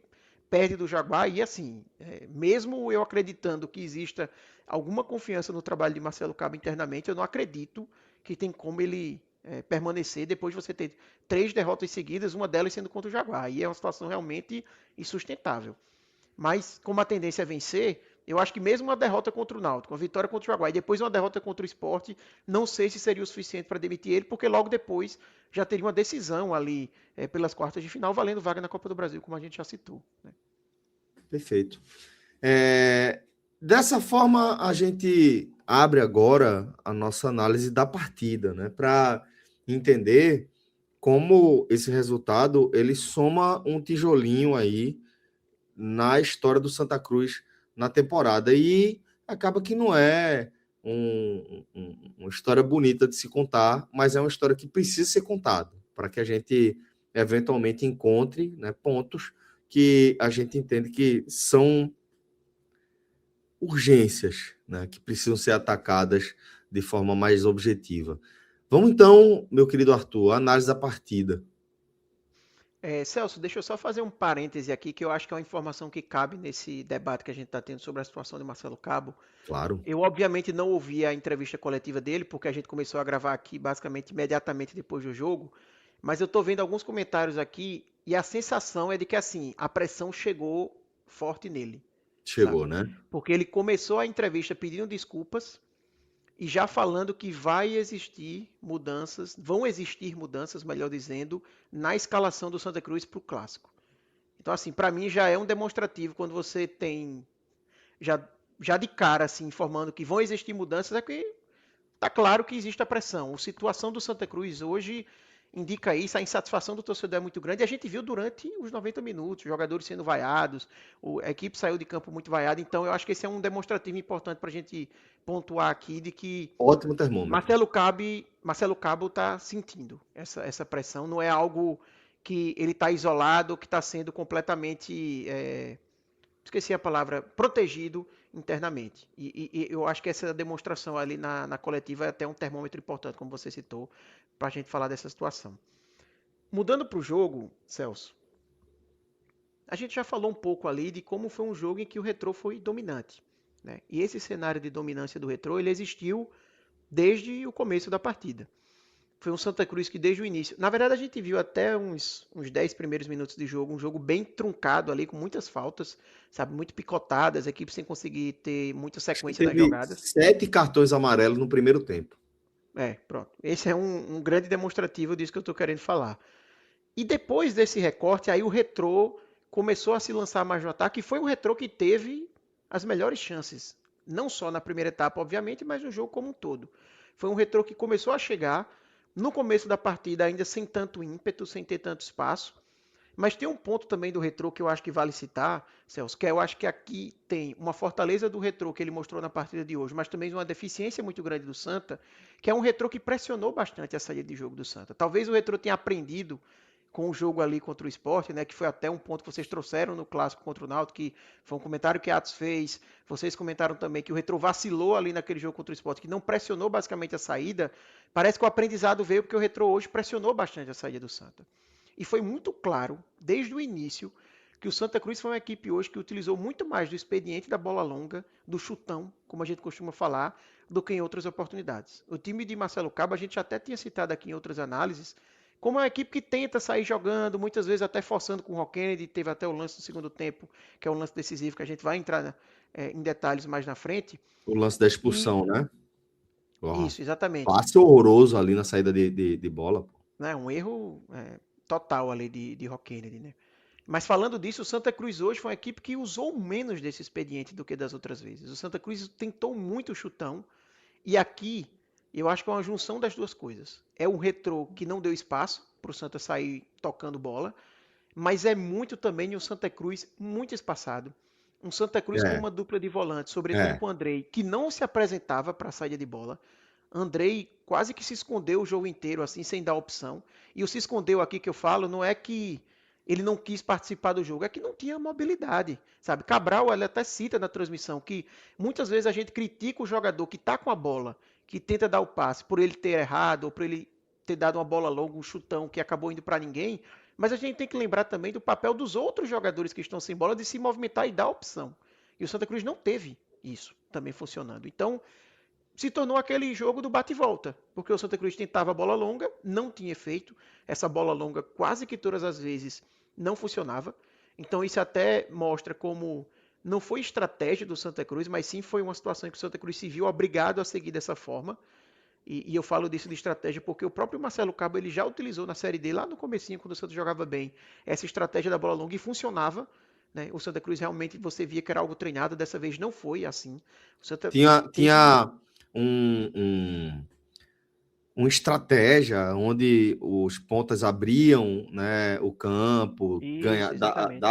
perde do Jaguar, e assim, mesmo eu acreditando que exista alguma confiança no trabalho de Marcelo Cabo internamente, eu não acredito que tem como ele permanecer depois de você ter 3 derrotas seguidas, uma delas sendo contra o Jaguar. Aí é uma situação realmente insustentável. Mas como a tendência é vencer, eu acho que mesmo uma derrota contra o Náutico, uma vitória contra o Jaguar e depois uma derrota contra o Sport, não sei se seria o suficiente para demitir ele, porque logo depois já teria uma decisão ali pelas quartas de final, valendo vaga na Copa do Brasil, como a gente já citou. Né? Perfeito. Dessa forma, a gente abre agora a nossa análise da partida, né? Para entender como esse resultado ele soma um tijolinho aí na história do Santa Cruz na temporada. E acaba que não é uma história bonita de se contar, mas é uma história que precisa ser contada para que a gente eventualmente encontre, né, pontos que a gente entende que são urgências, né, que precisam ser atacadas de forma mais objetiva. Vamos então, meu querido Arthur, análise da partida. Celso, deixa eu só fazer um parêntese aqui, que eu acho que é uma informação que cabe nesse debate que a gente está tendo sobre a situação de Marcelo Cabo. Claro. Eu, obviamente, não ouvi a entrevista coletiva dele, porque a gente começou a gravar aqui basicamente imediatamente depois do jogo, mas eu estou vendo alguns comentários aqui e a sensação é de que, assim, a pressão chegou forte nele, Chegou, sabe? né? Porque ele começou a entrevista pedindo desculpas e já falando que vai existir mudanças, vão existir mudanças, melhor dizendo, na escalação do Santa Cruz para o Clássico. Então, assim, para mim já é um demonstrativo quando você tem já, já de cara, assim, informando que vão existir mudanças, é que tá claro que existe a pressão. A situação do Santa Cruz hoje, indica isso, a insatisfação do torcedor é muito grande. E a gente viu durante os 90 minutos, jogadores sendo vaiados, a equipe saiu de campo muito vaiada. Então eu acho que esse é um demonstrativo importante para a gente pontuar aqui de que Ótimo termômetro. Marcelo Cabo está sentindo essa pressão. Não é algo que ele está isolado, que está sendo completamente, esqueci a palavra, protegido internamente. E eu acho que essa demonstração ali na coletiva é até um termômetro importante, como você citou, para a gente falar dessa situação. Mudando para o jogo, Celso, a gente já falou um pouco ali de como foi um jogo em que o Retrô foi dominante, né? E esse cenário de dominância do Retrô, ele existiu desde o começo da partida. Foi um Santa Cruz que desde o início... Na verdade, a gente viu até uns 10 primeiros minutos de jogo, um jogo bem truncado ali, com muitas faltas, sabe? Muito picotadas, a equipe sem conseguir ter muita Acho que sequência nas teve jogadas. 7 cartões amarelos no primeiro tempo. Pronto. Esse é um grande demonstrativo disso que eu estou querendo falar. E depois desse recorte, aí o Retrô começou a se lançar mais no ataque, e foi o Retrô que teve as melhores chances. Não só na primeira etapa, obviamente, mas no jogo como um todo. Foi um Retrô que começou a chegar no começo da partida, ainda sem tanto ímpeto, sem ter tanto espaço. Mas tem um ponto também do Retrô que eu acho que vale citar, Celso, que eu acho que aqui tem uma fortaleza do Retrô que ele mostrou na partida de hoje, mas também uma deficiência muito grande do Santa, que é um Retrô que pressionou bastante a saída de jogo do Santa. Talvez o Retrô tenha aprendido com o jogo ali contra o Sport, né, que foi até um ponto que vocês trouxeram no clássico contra o Náutico, que foi um comentário que Atos fez. Vocês comentaram também que o Retrô vacilou ali naquele jogo contra o Sport, que não pressionou basicamente a saída. Parece que o aprendizado veio porque o Retrô hoje pressionou bastante a saída do Santa. E foi muito claro, desde o início, que o Santa Cruz foi uma equipe hoje que utilizou muito mais do expediente da bola longa, do chutão, como a gente costuma falar, do que em outras oportunidades. O time de Marcelo Cabo, a gente até tinha citado aqui em outras análises, como uma equipe que tenta sair jogando, muitas vezes até forçando com o Rock Kennedy, teve até o lance no segundo tempo, que é um lance decisivo, que a gente vai entrar em detalhes mais na frente. O lance da E expulsão, né? Oh, isso, exatamente. passe horroroso ali na saída de bola. Né, um erro total ali de Rock Kennedy, né? Mas falando disso, o Santa Cruz hoje foi uma equipe que usou menos desse expediente do que das outras vezes. O Santa Cruz tentou muito o chutão, e aqui eu acho que é uma junção das duas coisas. É o Retrô que não deu espaço para o Santa sair tocando bola, mas é muito também um Santa Cruz muito espaçado. Um Santa Cruz com É, uma dupla de volantes, sobretudo é. com o Andrei, que não se apresentava para a saída de bola. Andrei quase que se escondeu o jogo inteiro, assim, sem dar opção. E o se escondeu aqui que eu falo não é que ele não quis participar do jogo, é que não tinha mobilidade, sabe? Cabral, ele até cita na transmissão que muitas vezes a gente critica o jogador que está com a bola, que tenta dar o passe, por ele ter errado, ou por ele ter dado uma bola longa, um chutão que acabou indo para ninguém, mas a gente tem que lembrar também do papel dos outros jogadores que estão sem bola de se movimentar e dar opção. E o Santa Cruz não teve isso também funcionando. Então, se tornou aquele jogo do bate e volta, porque o Santa Cruz tentava a bola longa, não tinha efeito, essa bola longa quase que todas as vezes não funcionava, então isso até mostra como não foi estratégia do Santa Cruz, mas sim foi uma situação em que o Santa Cruz se viu obrigado a seguir dessa forma, e eu falo disso de estratégia porque o próprio Marcelo Cabo ele já utilizou na Série D, lá no comecinho, quando o Santa jogava bem, essa estratégia da bola longa e funcionava, né? O Santa Cruz realmente você via que era algo treinado, dessa vez não foi assim. O Santa teve. Tinha um, um, uma estratégia onde os pontas abriam, né, o campo, Isso, exatamente.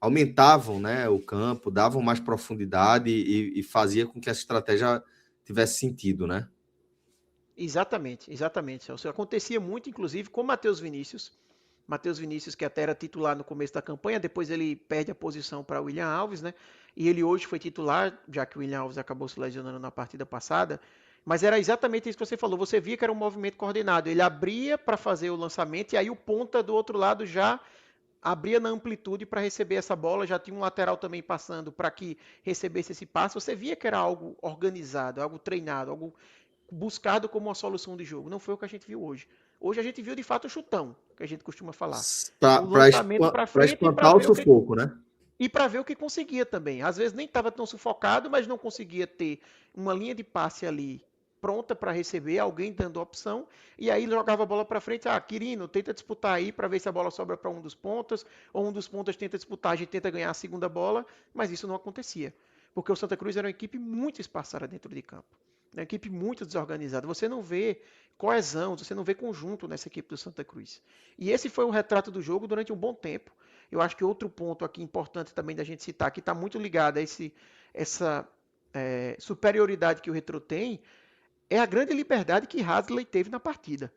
aumentavam, né, o campo, davam mais profundidade e fazia com que essa estratégia tivesse sentido, né? Exatamente, exatamente, Celso. Acontecia muito, inclusive, com Matheus Vinícius. Matheus Vinícius, que até era titular no começo da campanha, depois ele perde a posição para o William Alves, né? E ele hoje foi titular, já que o William Alves acabou se lesionando na partida passada. Mas era exatamente isso que você falou. Você via que era um movimento coordenado. Ele abria para fazer o lançamento e aí o ponta do outro lado já abria na amplitude para receber essa bola. Já tinha um lateral também passando para que recebesse esse passe. Você via que era algo organizado, algo treinado, algo buscado como uma solução de jogo. Não foi o que a gente viu hoje. Hoje a gente viu de fato o chutão, que a gente costuma falar. O lançamento para Para frente espantar o sufoco, né? e para ver o que conseguia também. Às vezes nem estava tão sufocado, mas não conseguia ter uma linha de passe ali pronta para receber, alguém dando opção, e aí jogava a bola para frente. Ah, Quirino, tenta disputar aí para ver se a bola sobra para um dos pontas, ou um dos pontas tenta disputar, a gente tenta ganhar a segunda bola, mas isso não acontecia, porque o Santa Cruz era uma equipe muito espaçada dentro de campo. É uma equipe muito desorganizada. Você não vê coesão, você não vê conjunto nessa equipe do Santa Cruz. E esse foi o retrato do jogo durante um bom tempo. Eu acho que outro ponto aqui importante também da gente citar, que está muito ligado a essa superioridade que o Retrô tem, é a grande liberdade que Hadley teve na partida.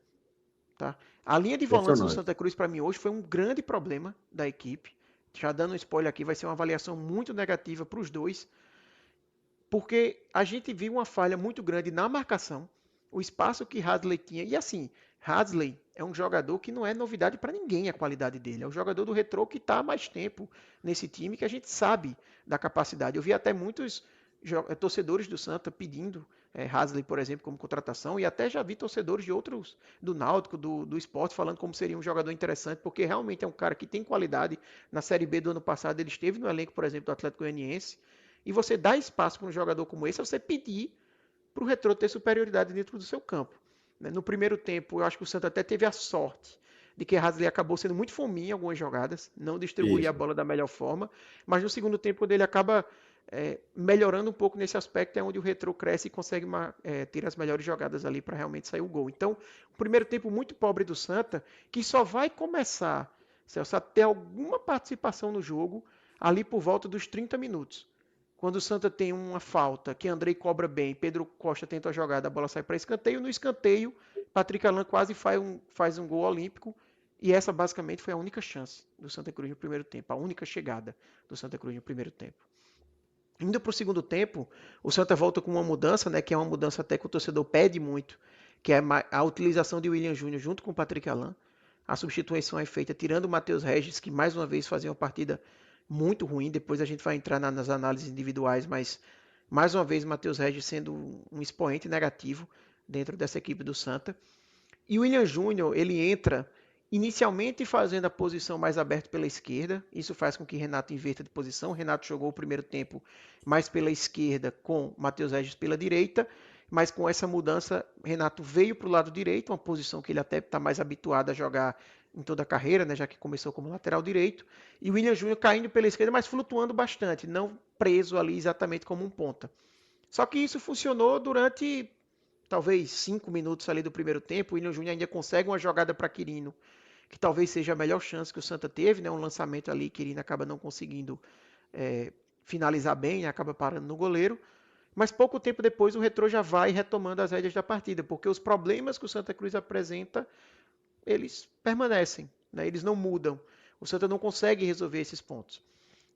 Tá? A linha de volantes do Impressionante. Santa Cruz, para mim, hoje foi um grande problema da equipe. Já dando um spoiler aqui, vai ser uma avaliação muito negativa para os dois, porque a gente viu uma falha muito grande na marcação, o espaço que Hadley tinha. E assim, Hadley é um jogador que não é novidade para ninguém a qualidade dele. É um jogador do Retrô que está há mais tempo nesse time, que a gente sabe da capacidade. Eu vi até muitos torcedores do Santa pedindo Hadley, por exemplo, como contratação, e até já vi torcedores de outros, do Náutico, do Sport, falando como seria um jogador interessante, porque realmente é um cara que tem qualidade. Na Série B do ano passado ele esteve no elenco, por exemplo, do Atlético Goianiense, e você dá espaço para um jogador como esse, é você pedir para o Retrô ter superioridade dentro do seu campo. No primeiro tempo, eu acho que o Santa até teve a sorte de que Hasley acabou sendo muito fominha em algumas jogadas, não distribuía a Isso. bola da melhor forma, mas no segundo tempo, quando ele acaba melhorando um pouco nesse aspecto, é onde o Retrô cresce e consegue ter as melhores jogadas ali para realmente sair o gol. Então, um primeiro tempo muito pobre do Santa, que só vai começar, Celso, a ter alguma participação no jogo ali por volta dos 30 minutos. Quando o Santa tem uma falta, que Andrei cobra bem, Pedro Costa tenta a jogada, a bola sai para escanteio. No escanteio, Patrick Alan quase faz um gol olímpico. E essa basicamente foi a única chance do Santa Cruz no primeiro tempo, a única chegada do Santa Cruz no primeiro tempo. Indo para o segundo tempo, o Santa volta com uma mudança, né, que é uma mudança até que o torcedor pede muito, que é a utilização de William Júnior junto com o Patrick Alan. A substituição é feita tirando o Matheus Regis, que mais uma vez fazia uma partida muito ruim. Depois a gente vai entrar nas análises individuais, mas mais uma vez Matheus Regis sendo um expoente negativo dentro dessa equipe do Santa. E o William Júnior, ele entra inicialmente fazendo a posição mais aberta pela esquerda. Isso faz com que Renato inverta de posição. Renato jogou o primeiro tempo mais pela esquerda, com Matheus Regis pela direita. Mas com essa mudança, Renato veio para o lado direito, uma posição que ele até está mais habituado a jogar em toda a carreira, né, já que começou como lateral direito. E o William Júnior caindo pela esquerda, mas flutuando bastante, não preso ali exatamente como um ponta. Só que isso funcionou durante talvez 5 minutos ali do primeiro tempo. O William Júnior ainda consegue uma jogada para Quirino, que talvez seja a melhor chance que o Santa teve, né? Um lançamento ali, Quirino acaba não conseguindo finalizar bem, acaba parando no goleiro. Mas pouco tempo depois o Retrô já vai retomando as rédeas da partida, porque os problemas que o Santa Cruz apresenta, eles permanecem, né? Eles não mudam. O Santa não consegue resolver esses pontos.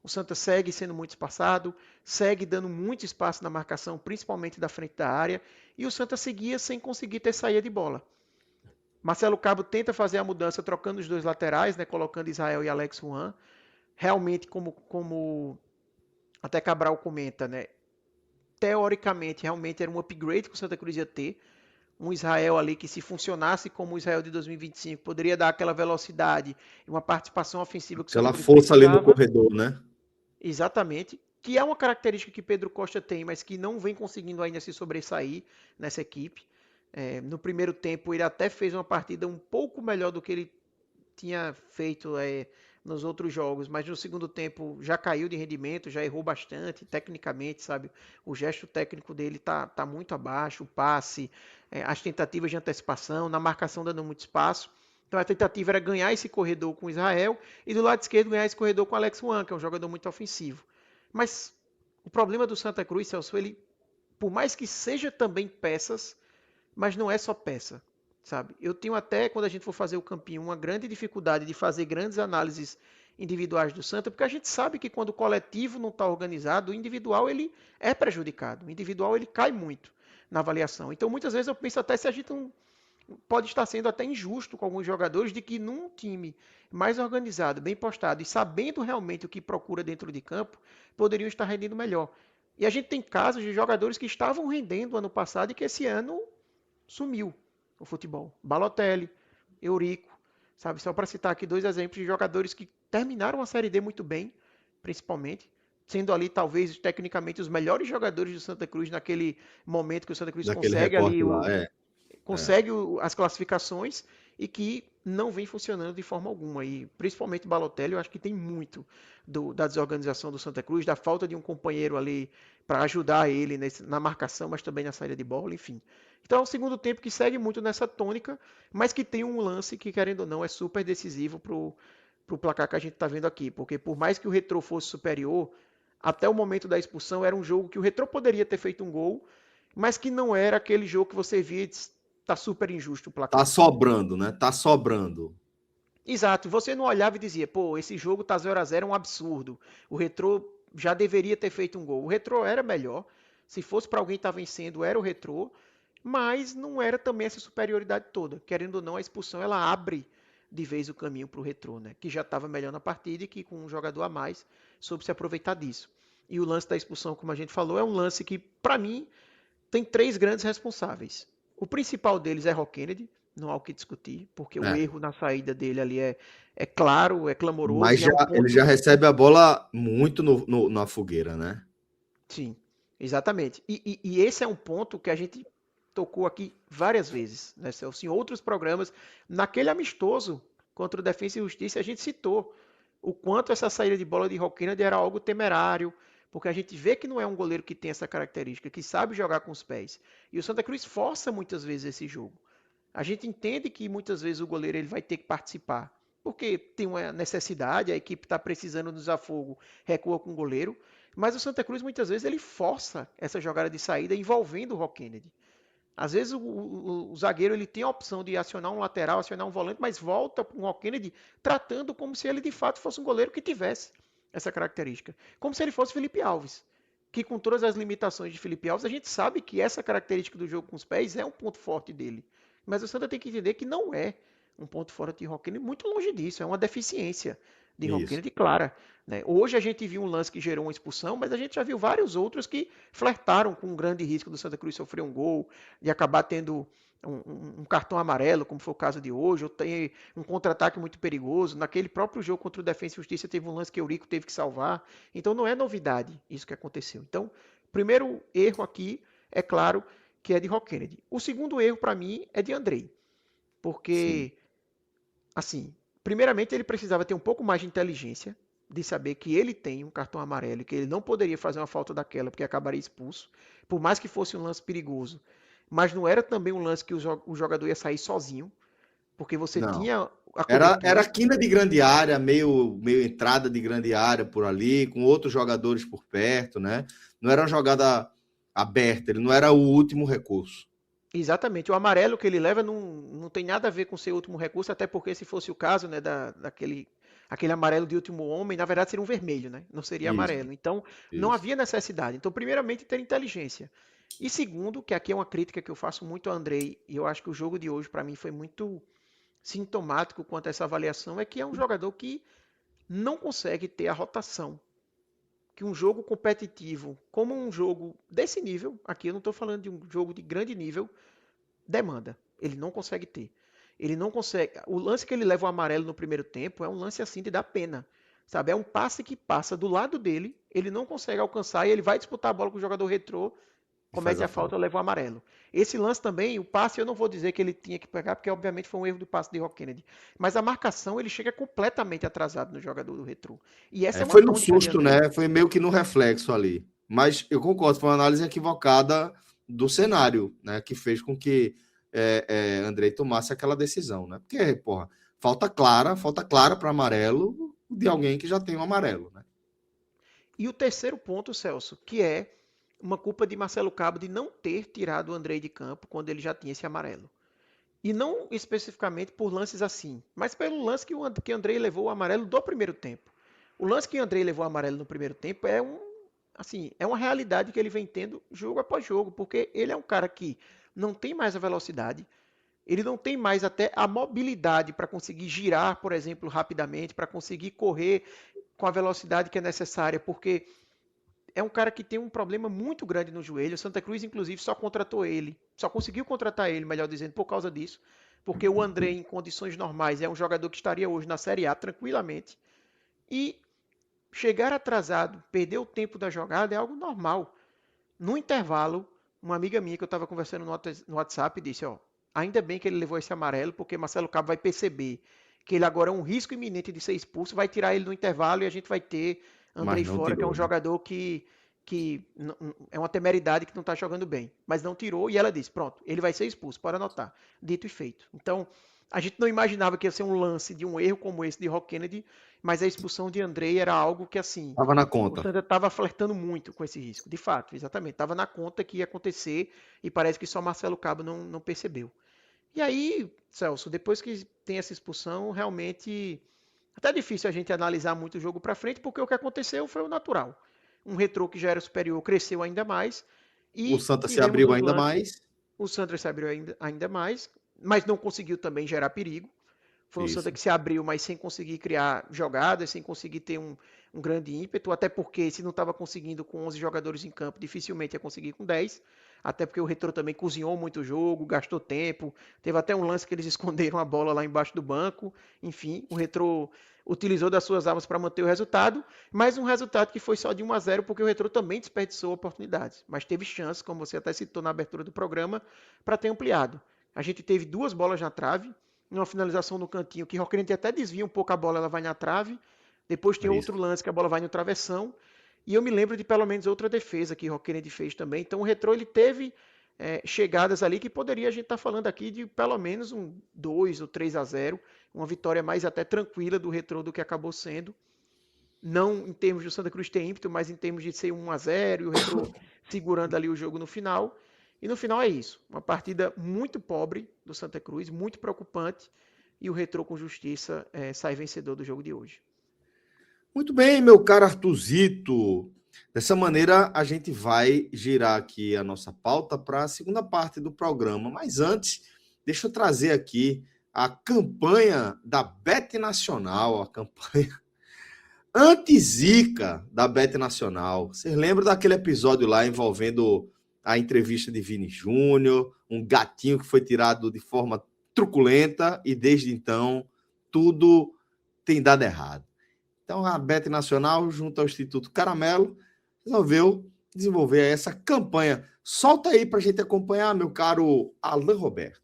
O Santa segue sendo muito espaçado, segue dando muito espaço na marcação, principalmente da frente da área, e o Santa seguia sem conseguir ter saída de bola. Marcelo Cabo tenta fazer a mudança trocando os dois laterais, né, colocando Israel e Alex Juan. Realmente, como até Cabral comenta, né, teoricamente, realmente era um upgrade que o Santa Cruz ia ter. Um Israel ali que, se funcionasse como o Israel de 2025, poderia dar aquela velocidade e uma participação ofensiva que o Santa Aquela Cruz força ali no precisava. corredor, né? Exatamente. Que é uma característica que Pedro Costa tem, mas que não vem conseguindo ainda se sobressair nessa equipe. No primeiro tempo, ele até fez uma partida um pouco melhor do que ele tinha feito nos outros jogos, mas no segundo tempo já caiu de rendimento, já errou bastante, tecnicamente, sabe? O gesto técnico dele tá muito abaixo, o passe, as tentativas de antecipação, na marcação dando muito espaço. Então a tentativa era ganhar esse corredor com Israel e do lado esquerdo ganhar esse corredor com Alex Juan, que é um jogador muito ofensivo. Mas o problema do Santa Cruz, Celso, ele, por mais que seja também peças, mas não é só peça, sabe? Eu tenho até, quando a gente for fazer o campinho, uma grande dificuldade de fazer grandes análises individuais do Santa, porque a gente sabe que quando o coletivo não está organizado, o individual ele é prejudicado, o individual ele cai muito na avaliação. Então muitas vezes eu penso até se a gente não pode estar sendo até injusto com alguns jogadores de que num time mais organizado, bem postado e sabendo realmente o que procura dentro de campo, poderiam estar rendendo melhor. E a gente tem casos de jogadores que estavam rendendo ano passado e que esse ano sumiu o futebol. Balotelli, Eurico, sabe? Só para citar aqui dois exemplos de jogadores que terminaram a Série D muito bem, principalmente, sendo ali talvez tecnicamente os melhores jogadores do Santa Cruz naquele momento que o Santa Cruz Daquele consegue ali recorte lá. É. consegue as classificações e que não vem funcionando de forma alguma. E principalmente Balotelli, eu acho que tem muito da desorganização do Santa Cruz, da falta de um companheiro ali para ajudar ele na marcação, mas também na saída de bola, enfim. Então é um segundo tempo que segue muito nessa tônica, mas que tem um lance que, querendo ou não, é super decisivo pro placar que a gente está vendo aqui. Porque por mais que o Retrô fosse superior, até o momento da expulsão era um jogo que o Retrô poderia ter feito um gol, mas que não era aquele jogo que você via e disse, tá super injusto o Tá placar. sobrando, né? Tá sobrando. Exato, você não olhava e dizia, pô, esse jogo tá 0-0 é um absurdo. O Retrô já deveria ter feito um gol. O Retrô era melhor. Se fosse para alguém estar vencendo, era o Retrô, mas não era também essa superioridade toda. Querendo ou não, a expulsão ela abre de vez o caminho para o Retrô, né? Que já estava melhor na partida e que com um jogador a mais soube se aproveitar disso. E o lance da expulsão, como a gente falou, é um lance que, para mim, tem três grandes responsáveis. O principal deles é Rock Kennedy, não há o que discutir, porque o É. erro na saída dele ali é claro, é clamoroso Mas e é um ele já ponto. recebe a bola muito na fogueira, né? Sim, exatamente. E esse é um ponto que a gente tocou aqui várias vezes, né, Celso? Em outros programas, naquele amistoso contra o Defensa e Justiça, a gente citou o quanto essa saída de bola de Rock Kennedy era algo temerário, porque a gente vê que não é um goleiro que tem essa característica, que sabe jogar com os pés. E o Santa Cruz força muitas vezes esse jogo. A gente entende que muitas vezes o goleiro ele vai ter que participar, porque tem uma necessidade, a equipe está precisando do desafogo, recua com o goleiro, mas o Santa Cruz muitas vezes ele força essa jogada de saída envolvendo o Rock Kennedy. Às vezes o zagueiro ele tem a opção de acionar um lateral, acionar um volante, mas volta para o Rock Kennedy tratando como se ele de fato fosse um goleiro que tivesse essa característica. Como se ele fosse Felipe Alves. Que com todas as limitações de Felipe Alves, a gente sabe que essa característica do jogo com os pés é um ponto forte dele. Mas o Santa tem que entender que não é um ponto forte de Rock Kennedy, muito longe disso, é uma deficiência de Rock Isso. Kennedy clara. Né? Hoje a gente viu um lance que gerou uma expulsão, mas a gente já viu vários outros que flertaram com um grande risco do Santa Cruz sofrer um gol, de acabar tendo um cartão amarelo, como foi o caso de hoje, ou ter um contra-ataque muito perigoso. Naquele próprio jogo contra o Defensa e Justiça teve um lance que o Eurico teve que salvar. Então não é novidade isso que aconteceu. Então, primeiro erro aqui, é claro, que é de Rock Kennedy. O segundo erro, para mim, é de Andrei. Sim. Porque, assim, primeiramente ele precisava ter um pouco mais de inteligência, de saber que ele tem um cartão amarelo e que ele não poderia fazer uma falta daquela porque acabaria expulso, por mais que fosse um lance perigoso. Mas não era também um lance que o jogador ia sair sozinho, porque você Não. tinha a Era cobertura. quina de grande área, meio entrada de grande área por ali, com outros jogadores por perto, né? Não era uma jogada aberta, ele não era o último recurso. Exatamente, o amarelo que ele leva não tem nada a ver com ser último recurso, até porque se fosse o caso, né, aquele amarelo de último homem, na verdade seria um vermelho, né? Não seria Isso, amarelo. Então, não isso. havia necessidade. Então, primeiramente, ter inteligência. E segundo, que aqui é uma crítica que eu faço muito a Andrei, e eu acho que o jogo de hoje, para mim, foi muito sintomático quanto a essa avaliação, é que é um jogador que não consegue ter a rotação que um jogo competitivo, como um jogo desse nível, aqui eu não estou falando de um jogo de grande nível, demanda. Ele não consegue ter. Ele não consegue. O lance que ele leva o amarelo no primeiro tempo é um lance assim de dar pena. Sabe? É um passe que passa do lado dele, ele não consegue alcançar e ele vai disputar a bola com o jogador retrô, E faz comete a a falta, falta. leva o amarelo. Esse lance também, o passe eu não vou dizer que ele tinha que pegar, porque obviamente foi um erro do passe de Rock Kennedy. Mas a marcação ele chega completamente atrasado no jogador do retrô. E essa é uma Foi no tônica de susto, Andrei. né? Foi meio que no reflexo ali. Mas eu concordo, foi uma análise equivocada do cenário, né? Que fez com que Andrei tomasse aquela decisão, né? Porque, porra, falta clara para amarelo de alguém que já tem um amarelo, né? E o terceiro ponto, Celso, que é uma culpa de Marcelo Cabo de não ter tirado o Andrei de campo quando ele já tinha esse amarelo. E não especificamente por lances assim, mas pelo lance que o Andrei levou o amarelo do primeiro tempo. O lance que o Andrei levou o amarelo no primeiro tempo é uma realidade que ele vem tendo jogo após jogo, porque ele é um cara que não tem mais a velocidade, ele não tem mais até a mobilidade para conseguir girar, por exemplo, rapidamente, para conseguir correr com a velocidade que é necessária, porque é um cara que tem um problema muito grande no joelho. O Santa Cruz, inclusive, só contratou ele, só conseguiu contratar ele, melhor dizendo, por causa disso. Porque o André, em condições normais, é um jogador que estaria hoje na Série A tranquilamente. E chegar atrasado, perder o tempo da jogada é algo normal. No intervalo, uma amiga minha que eu estava conversando no WhatsApp disse: Ó, ainda bem que ele levou esse amarelo, porque Marcelo Cabo vai perceber que ele agora é um risco iminente de ser expulso, vai tirar ele no intervalo e a gente vai ter Mas Andrei não fora, que é um tirou, né? jogador que é uma temeridade que não está jogando bem. Mas não tirou e ela disse, pronto, ele vai ser expulso, pode anotar. Dito e feito. Então, a gente não imaginava que ia ser um lance de um erro como esse de Rock Kennedy, mas a expulsão de Andrei era algo que, assim, Tava na o conta. Sandra estava flertando muito com esse risco. De fato, exatamente. Estava na conta que ia acontecer e parece que só Marcelo Cabo não percebeu. E aí, Celso, depois que tem essa expulsão, realmente até é difícil a gente analisar muito o jogo para frente, porque o que aconteceu foi o natural. Um Retrô que já era superior cresceu ainda mais O e Santa se tivemos abriu os ainda lances. mais. O Sandro se abriu ainda mais, mas não conseguiu também gerar perigo. Foi um Santa Isso. que se abriu, mas sem conseguir criar jogadas, sem conseguir ter um grande ímpeto, até porque se não estava conseguindo com 11 jogadores em campo, dificilmente ia conseguir com 10. Até porque o Retrô também cozinhou muito o jogo, gastou tempo. Teve até um lance que eles esconderam a bola lá embaixo do banco. Enfim, o Retrô utilizou das suas armas para manter o resultado, mas um resultado que foi só de 1-0, porque o Retrô também desperdiçou oportunidades. Mas teve chance, como você até citou na abertura do programa, para ter ampliado. A gente teve 2 bolas na trave, uma finalização no cantinho, que Roquenente até desvia um pouco a bola, ela vai na trave. Depois tem É outro isso. lance que a bola vai no travessão. E eu me lembro de pelo menos outra defesa que Roquenente fez também. Então o Retrô ele teve chegadas ali que poderia a gente estar falando aqui de pelo menos um 2 ou 3-0, uma vitória mais até tranquila do Retrô do que acabou sendo. Não em termos do Santa Cruz ter ímpeto, mas em termos de ser 1-0 e o Retrô segurando ali o jogo no final. E no final é isso. Uma partida muito pobre do Santa Cruz, muito preocupante. E o Retrô com justiça sai vencedor do jogo de hoje. Muito bem, meu caro Artuzito. Dessa maneira, a gente vai girar aqui a nossa pauta para a segunda parte do programa. Mas antes, deixa eu trazer aqui a campanha da Bet Nacional, a campanha anti-zica da Bet Nacional. Vocês lembram daquele episódio lá envolvendo a entrevista de Vini Júnior, um gatinho que foi tirado de forma truculenta e desde então tudo tem dado errado. Então a Bet Nacional, junto ao Instituto Caramelo, resolveu desenvolver essa campanha. Solta aí para a gente acompanhar, meu caro Alan Roberto.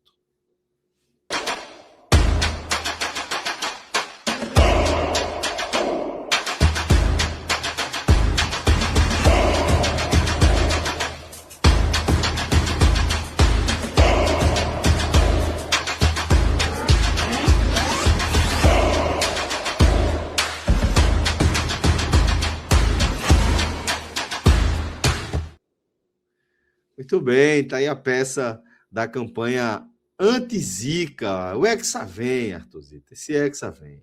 Muito bem, tá aí a peça da campanha anti-zica. O Hexa vem, Artuzito. Esse Hexa vem.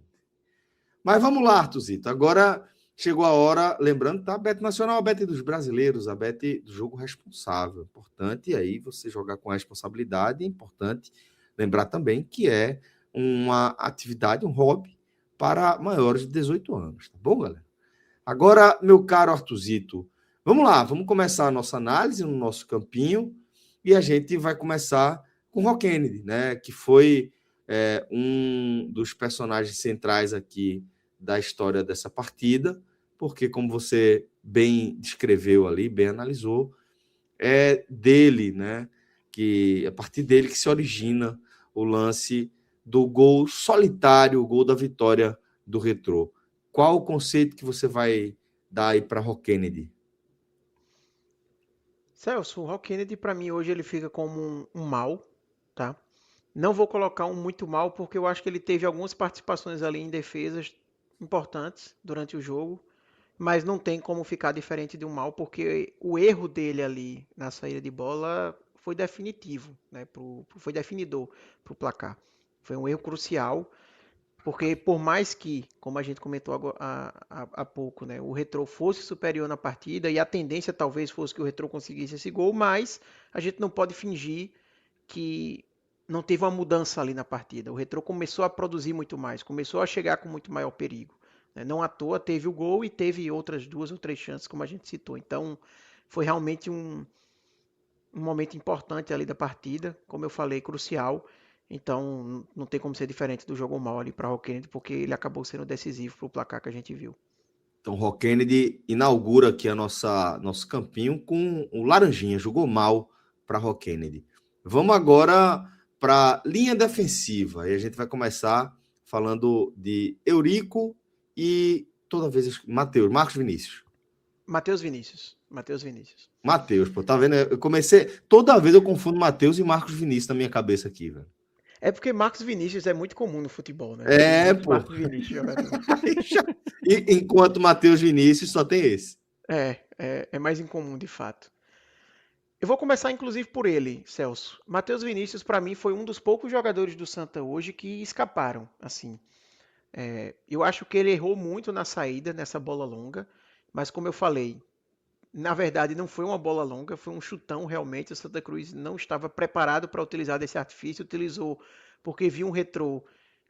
Mas vamos lá, Artuzito. Agora chegou a hora, lembrando, tá? A Bet Nacional, a Bet dos brasileiros, a Bet do jogo responsável. Importante aí você jogar com responsabilidade. É importante lembrar também que é uma atividade, um hobby para maiores de 18 anos. Tá bom, galera? Agora, meu caro Artuzito, vamos lá, vamos começar a nossa análise no nosso campinho e a gente vai começar com Rock Kennedy, né, que foi um dos personagens centrais aqui da história dessa partida, porque, como você bem descreveu ali, bem analisou, é dele, né, que a partir dele que se origina o lance do gol solitário, o gol da vitória do Retrô. Qual o conceito que você vai dar aí para Rock Kennedy? Celso, o Rock Kennedy para mim hoje ele fica como um mal, tá? Não vou colocar um muito mal porque eu acho que ele teve algumas participações ali em defesas importantes durante o jogo, mas não tem como ficar diferente de um mal porque o erro dele ali na saída de bola foi definitivo, né? Foi definidor para o placar. Foi um erro crucial. Porque por mais que, como a gente comentou há pouco, né, o Retrô fosse superior na partida e a tendência talvez fosse que o Retrô conseguisse esse gol, mas a gente não pode fingir que não teve uma mudança ali na partida. O Retrô começou a produzir muito mais, começou a chegar com muito maior perigo. Né? Não à toa teve o gol e teve outras 2 ou 3 chances, como a gente citou. Então foi realmente um momento importante ali da partida, como eu falei, crucial. Então, não tem como ser diferente do jogo mal ali para o Kennedy, porque ele acabou sendo decisivo para o placar que a gente viu. Então, Rock Kennedy inaugura aqui a nosso campinho com o Laranjinha, jogou mal para Rock Kennedy. Vamos agora para linha defensiva. E a gente vai começar falando de Eurico e toda vez Marcos Vinícius. Matheus Vinícius. Matheus Vinícius. Matheus, pô, tá vendo? Eu comecei. Toda vez eu confundo Matheus e Marcos Vinícius na minha cabeça aqui, velho. É porque Marcos Vinícius é muito comum no futebol, né? Tem É, muitos pô. Marcos Vinícius jogadores. Enquanto Matheus Vinícius só tem esse. É mais incomum de fato. Eu vou começar inclusive por ele, Celso. Matheus Vinícius, para mim, foi um dos poucos jogadores do Santa hoje que escaparam. Assim, eu acho que ele errou muito na saída, nessa bola longa, mas como eu falei, na verdade não foi uma bola longa, foi um chutão realmente. O Santa Cruz não estava preparado para utilizar desse artifício, utilizou porque viu um retrô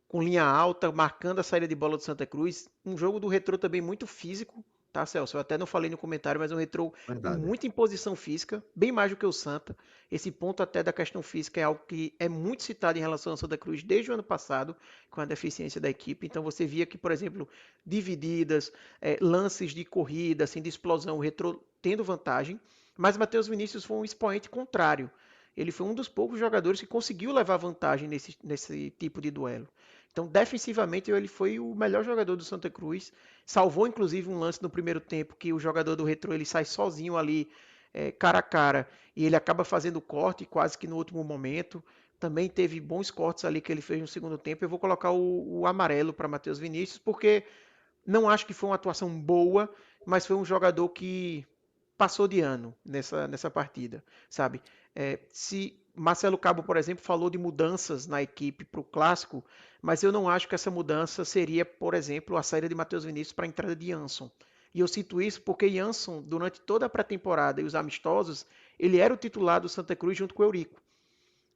com linha alta, marcando a saída de bola do Santa Cruz. Um jogo do Retrô também muito físico, tá, Celso? Eu até não falei no comentário, mas um Retrô com Verdade. muita imposição física, bem mais do que o Santa. Esse ponto até da questão física é algo que é muito citado em relação ao Santa Cruz desde o ano passado, com a deficiência da equipe. Então você via que, por exemplo, divididas, lances de corrida, assim, de explosão, o Retrô tendo vantagem. Mas Matheus Vinícius foi um expoente contrário. Ele foi um dos poucos jogadores que conseguiu levar vantagem nesse tipo de duelo. Então, defensivamente, ele foi o melhor jogador do Santa Cruz. Salvou, inclusive, um lance no primeiro tempo que o jogador do Retrô ele sai sozinho ali, cara a cara, e ele acaba fazendo o corte quase que no último momento. Também teve bons cortes ali que ele fez no segundo tempo. Eu vou colocar o amarelo para Matheus Vinícius, porque não acho que foi uma atuação boa, mas foi um jogador que passou de ano nessa partida, sabe? Se Marcelo Cabo, por exemplo, falou de mudanças na equipe para o Clássico, mas eu não acho que essa mudança seria, por exemplo, a saída de Matheus Vinícius para a entrada de Jansson. E eu cito isso porque Jansson, durante toda a pré-temporada e os amistosos, ele era o titular do Santa Cruz junto com o Eurico.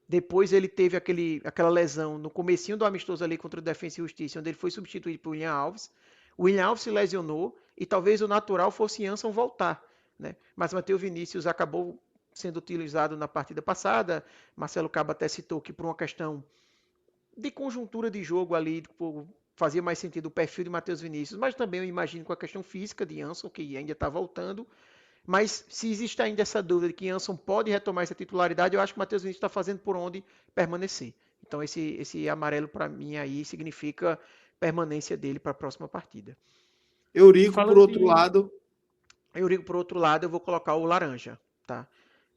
Depois ele teve aquela lesão no comecinho do amistoso ali contra o Defensa e Justiça, onde ele foi substituído por William Alves. O William Alves se lesionou e talvez o natural fosse Jansson voltar, né? Mas Matheus Vinícius acabou sendo utilizado na partida passada. Marcelo Cabo até citou que por uma questão de conjuntura de jogo ali, fazia mais sentido o perfil de Matheus Vinícius, mas também eu imagino com a questão física de Jansson, que ainda está voltando. Mas se existe ainda essa dúvida de que Jansson pode retomar essa titularidade, eu acho que o Matheus Vinícius está fazendo por onde permanecer. Então esse amarelo para mim aí significa permanência dele para a próxima partida. Eurico, por Falando outro de lado. Eurico, por outro lado, eu vou colocar o laranja, tá?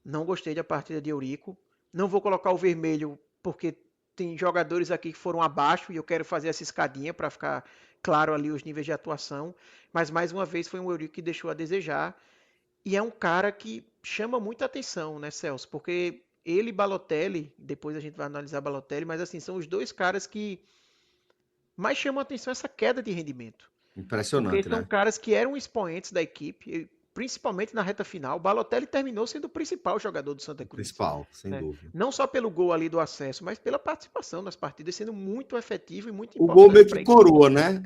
Não gostei da partida de Eurico. Não vou colocar o vermelho porque tem jogadores aqui que foram abaixo e eu quero fazer essa escadinha para ficar claro ali os níveis de atuação. Mas mais uma vez foi um Eurico que deixou a desejar. E é um cara que chama muita atenção, né, Celso? Porque ele e Balotelli, depois a gente vai analisar Balotelli, mas assim, são os dois caras que mais chamam atenção essa queda de rendimento. Porque Impressionante, são né? caras que eram expoentes da equipe, principalmente na reta final. O Balotelli terminou sendo o principal jogador do Santa O Cruz, principal, sem né? dúvida. Não só pelo gol ali do acesso, mas pela participação nas partidas, sendo muito efetivo e muito O gol importante meio para que a equipe. coroa, né?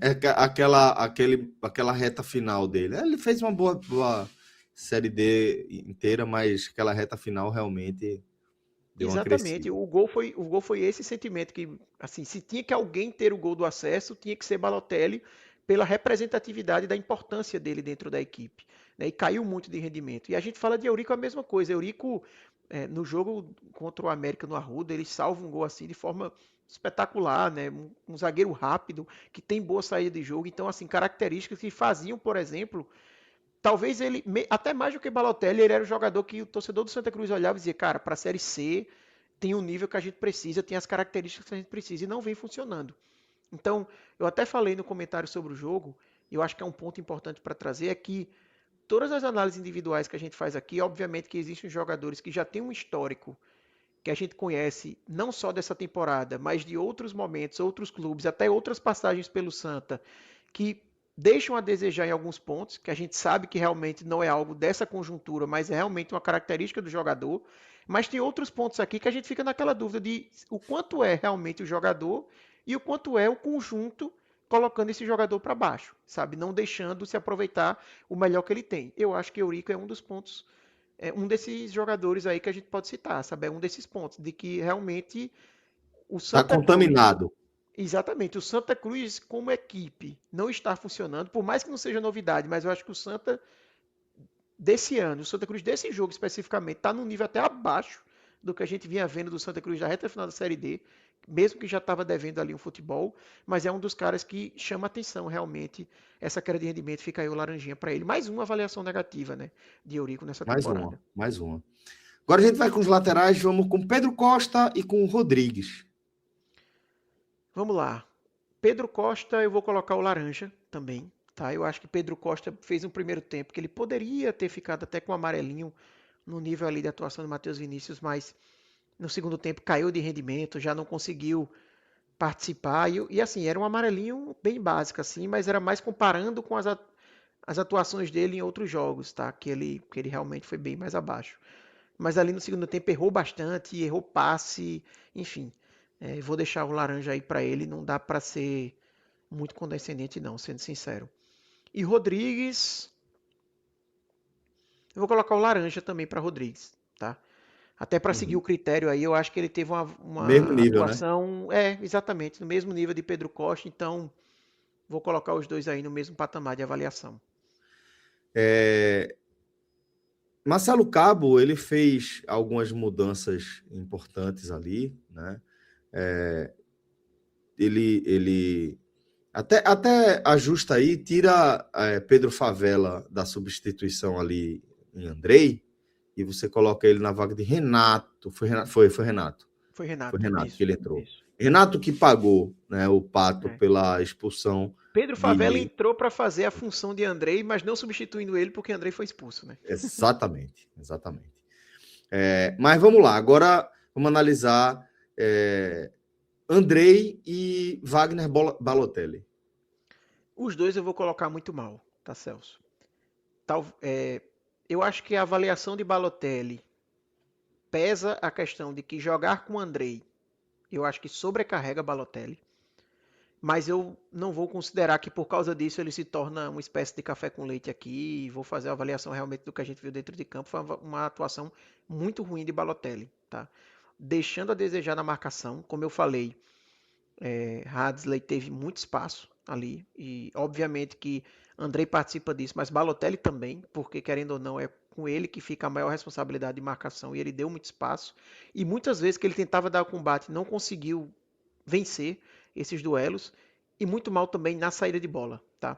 Aquela reta final dele. Ele fez uma boa Série D inteira, mas aquela reta final realmente deu uma Exatamente, crescida. o gol foi esse sentimento que, assim, se tinha que alguém ter o gol do acesso, tinha que ser Balotelli pela representatividade da importância dele dentro da equipe, né? E caiu muito de rendimento. E a gente fala de Eurico a mesma coisa. Eurico, no jogo contra o América no Arruda, ele salva um gol assim de forma espetacular, né? Um zagueiro rápido que tem boa saída de jogo. Então, assim, características que faziam, por exemplo, talvez ele, até mais do que Balotelli, ele era o jogador que o torcedor do Santa Cruz olhava e dizia, cara, para a Série C tem o nível que a gente precisa, tem as características que a gente precisa e não vem funcionando. Então, eu até falei no comentário sobre o jogo, e eu acho que é um ponto importante para trazer, é que todas as análises individuais que a gente faz aqui, obviamente que existem jogadores que já têm um histórico que a gente conhece, não só dessa temporada, mas de outros momentos, outros clubes, até outras passagens pelo Santa, que deixam a desejar em alguns pontos, que a gente sabe que realmente não é algo dessa conjuntura, mas é realmente uma característica do jogador. Mas tem outros pontos aqui que a gente fica naquela dúvida de o quanto é realmente o jogador e o quanto é o conjunto colocando esse jogador para baixo, sabe? Não deixando se aproveitar o melhor que ele tem. Eu acho que Eurico é um dos pontos, um desses jogadores aí que a gente pode citar, sabe? É um desses pontos de que realmente o Tá Santa Cruz. contaminado. Exatamente, o Santa Cruz como equipe não está funcionando, por mais que não seja novidade, mas eu acho que o Santa desse ano, o Santa Cruz desse jogo especificamente, está num nível até abaixo do que a gente vinha vendo do Santa Cruz da reta final da Série D, mesmo que já estava devendo ali um futebol, mas é um dos caras que chama atenção realmente. Essa queda de rendimento, fica aí o laranjinha para ele. Mais uma avaliação negativa, né, de Eurico nessa Mais uma, temporada. mais uma. Agora a gente vai com os laterais, vamos com Pedro Costa e com o Rodrigues. Vamos lá. Pedro Costa, eu vou colocar o laranja também, tá? Eu acho que Pedro Costa fez um primeiro tempo que ele poderia ter ficado até com o amarelinho no nível ali da atuação do Matheus Vinícius, mas no segundo tempo caiu de rendimento, já não conseguiu participar. E assim, era um amarelinho bem básico, assim, mas era mais comparando com as atuações dele em outros jogos, tá? Que ele realmente foi bem mais abaixo. Mas ali no segundo tempo errou bastante, errou passe, enfim. Vou deixar o laranja aí para ele, não dá para ser muito condescendente não, sendo sincero. E Rodrigues, eu vou colocar o laranja também para Rodrigues, tá? Até para seguir Uhum. o critério aí, eu acho que ele teve Mesmo uma nível, né? atuação, exatamente, no mesmo nível de Pedro Costa, então vou colocar os dois aí no mesmo patamar de avaliação. É, Marcelo Cabo, ele fez algumas mudanças importantes ali, né? É, ele até ajusta aí, tira Pedro Favela da substituição ali em Andrei e você coloca ele na vaga de Renato. Foi Renato, foi Renato. Foi Foi Renato, Renato que isso, ele entrou. isso. Renato que pagou, né, o pato É. pela expulsão Pedro Favela de. entrou para fazer a função de Andrei, mas não substituindo ele porque Andrei foi expulso, né? Exatamente, exatamente. Mas vamos lá, agora vamos analisar Andrei e Wagner Balotelli. Os dois eu vou colocar muito mal, tá, Celso? Eu acho que a avaliação de Balotelli pesa a questão de que jogar com Andrei, eu acho que sobrecarrega Balotelli, mas eu não vou considerar que por causa disso ele se torna uma espécie de café com leite aqui e vou fazer a avaliação realmente do que a gente viu dentro de campo. Foi uma atuação muito ruim de Balotelli, tá? Deixando a desejar na marcação, como eu falei, Hadley teve muito espaço ali e obviamente que Andrei participa disso, mas Balotelli também, porque querendo ou não é com ele que fica a maior responsabilidade de marcação e ele deu muito espaço e muitas vezes que ele tentava dar o combate não conseguiu vencer esses duelos e muito mal também na saída de bola, tá?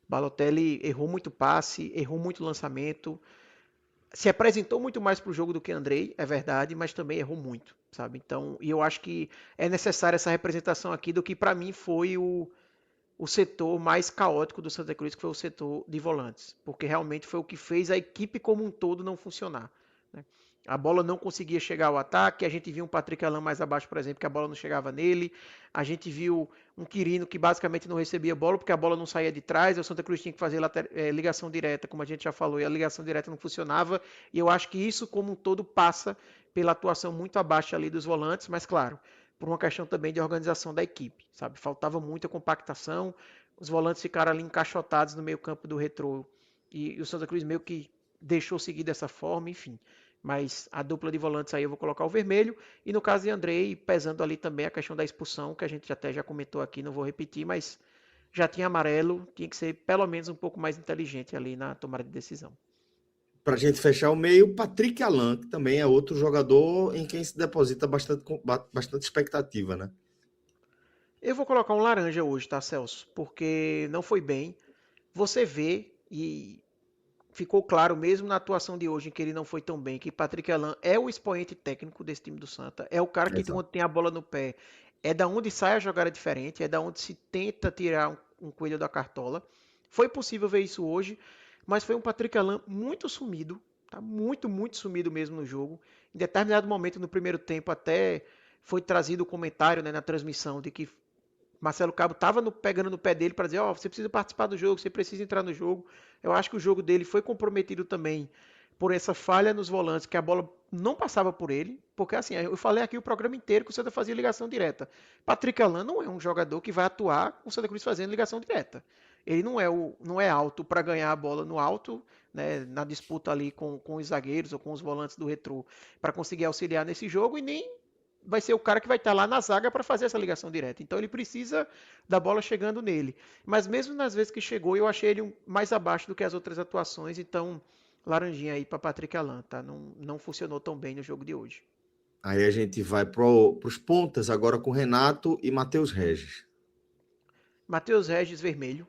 Balotelli errou muito passe, errou muito lançamento, se apresentou muito mais para o jogo do que Andrei, é verdade, mas também errou muito, sabe? Então, e eu acho que é necessária essa representação aqui do que para mim foi o setor mais caótico do Santa Cruz, que foi o setor de volantes, porque realmente foi o que fez a equipe como um todo não funcionar, né? A bola não conseguia chegar ao ataque, a gente viu um Patrick Alain mais abaixo, por exemplo, que a bola não chegava nele, a gente viu um Quirino que basicamente não recebia bola porque a bola não saía de trás, o Santa Cruz tinha que fazer ligação direta, como a gente já falou, e a ligação direta não funcionava, e eu acho que isso como um todo passa pela atuação muito abaixo ali dos volantes, mas claro, por uma questão também de organização da equipe, sabe? Faltava muita compactação, os volantes ficaram ali encaixotados no meio campo do Retrô e o Santa Cruz meio que deixou seguir dessa forma, enfim. Mas a dupla de volantes aí eu vou colocar o vermelho e no caso de Andrei, pesando ali também a questão da expulsão, que a gente até já comentou aqui, não vou repetir, mas já tinha amarelo, tinha que ser pelo menos um pouco mais inteligente ali na tomada de decisão. Para a gente fechar o meio, Patrick Alain, que também é outro jogador em quem se deposita bastante expectativa, né? Eu vou colocar um laranja hoje, tá, Celso? Porque não foi bem. Você vê e ficou claro mesmo na atuação de hoje em que ele não foi tão bem, que Patrick Alain é o expoente técnico desse time do Santa, é o cara que Exato. quando tem a bola no pé, é da onde sai a jogada diferente, é da onde se tenta tirar um coelho da cartola. Foi possível ver isso hoje, mas foi um Patrick Alain muito sumido, tá muito, muito sumido mesmo no jogo. Em determinado momento no primeiro tempo até foi trazido o comentário, né, na transmissão de que Marcelo Cabo estava pegando no pé dele para dizer, ó, você precisa participar do jogo, você precisa entrar no jogo. Eu acho que o jogo dele foi comprometido também por essa falha nos volantes, que a bola não passava por ele, porque assim, eu falei aqui o programa inteiro que o Santa fazia ligação direta. Patrick Alan não é um jogador que vai atuar com o Santa Cruz fazendo ligação direta. Ele não é alto para ganhar a bola no alto, né, na disputa ali com os zagueiros ou com os volantes do Retrô, para conseguir auxiliar nesse jogo e nem vai ser o cara que vai estar lá na zaga para fazer essa ligação direta. Então ele precisa da bola chegando nele. Mas mesmo nas vezes que chegou, eu achei ele mais abaixo do que as outras atuações. Então, laranjinha aí para Patrick Alan, tá? Não funcionou tão bem no jogo de hoje. Aí a gente vai para os pontas agora com Renato e Matheus Regis. Matheus Regis vermelho,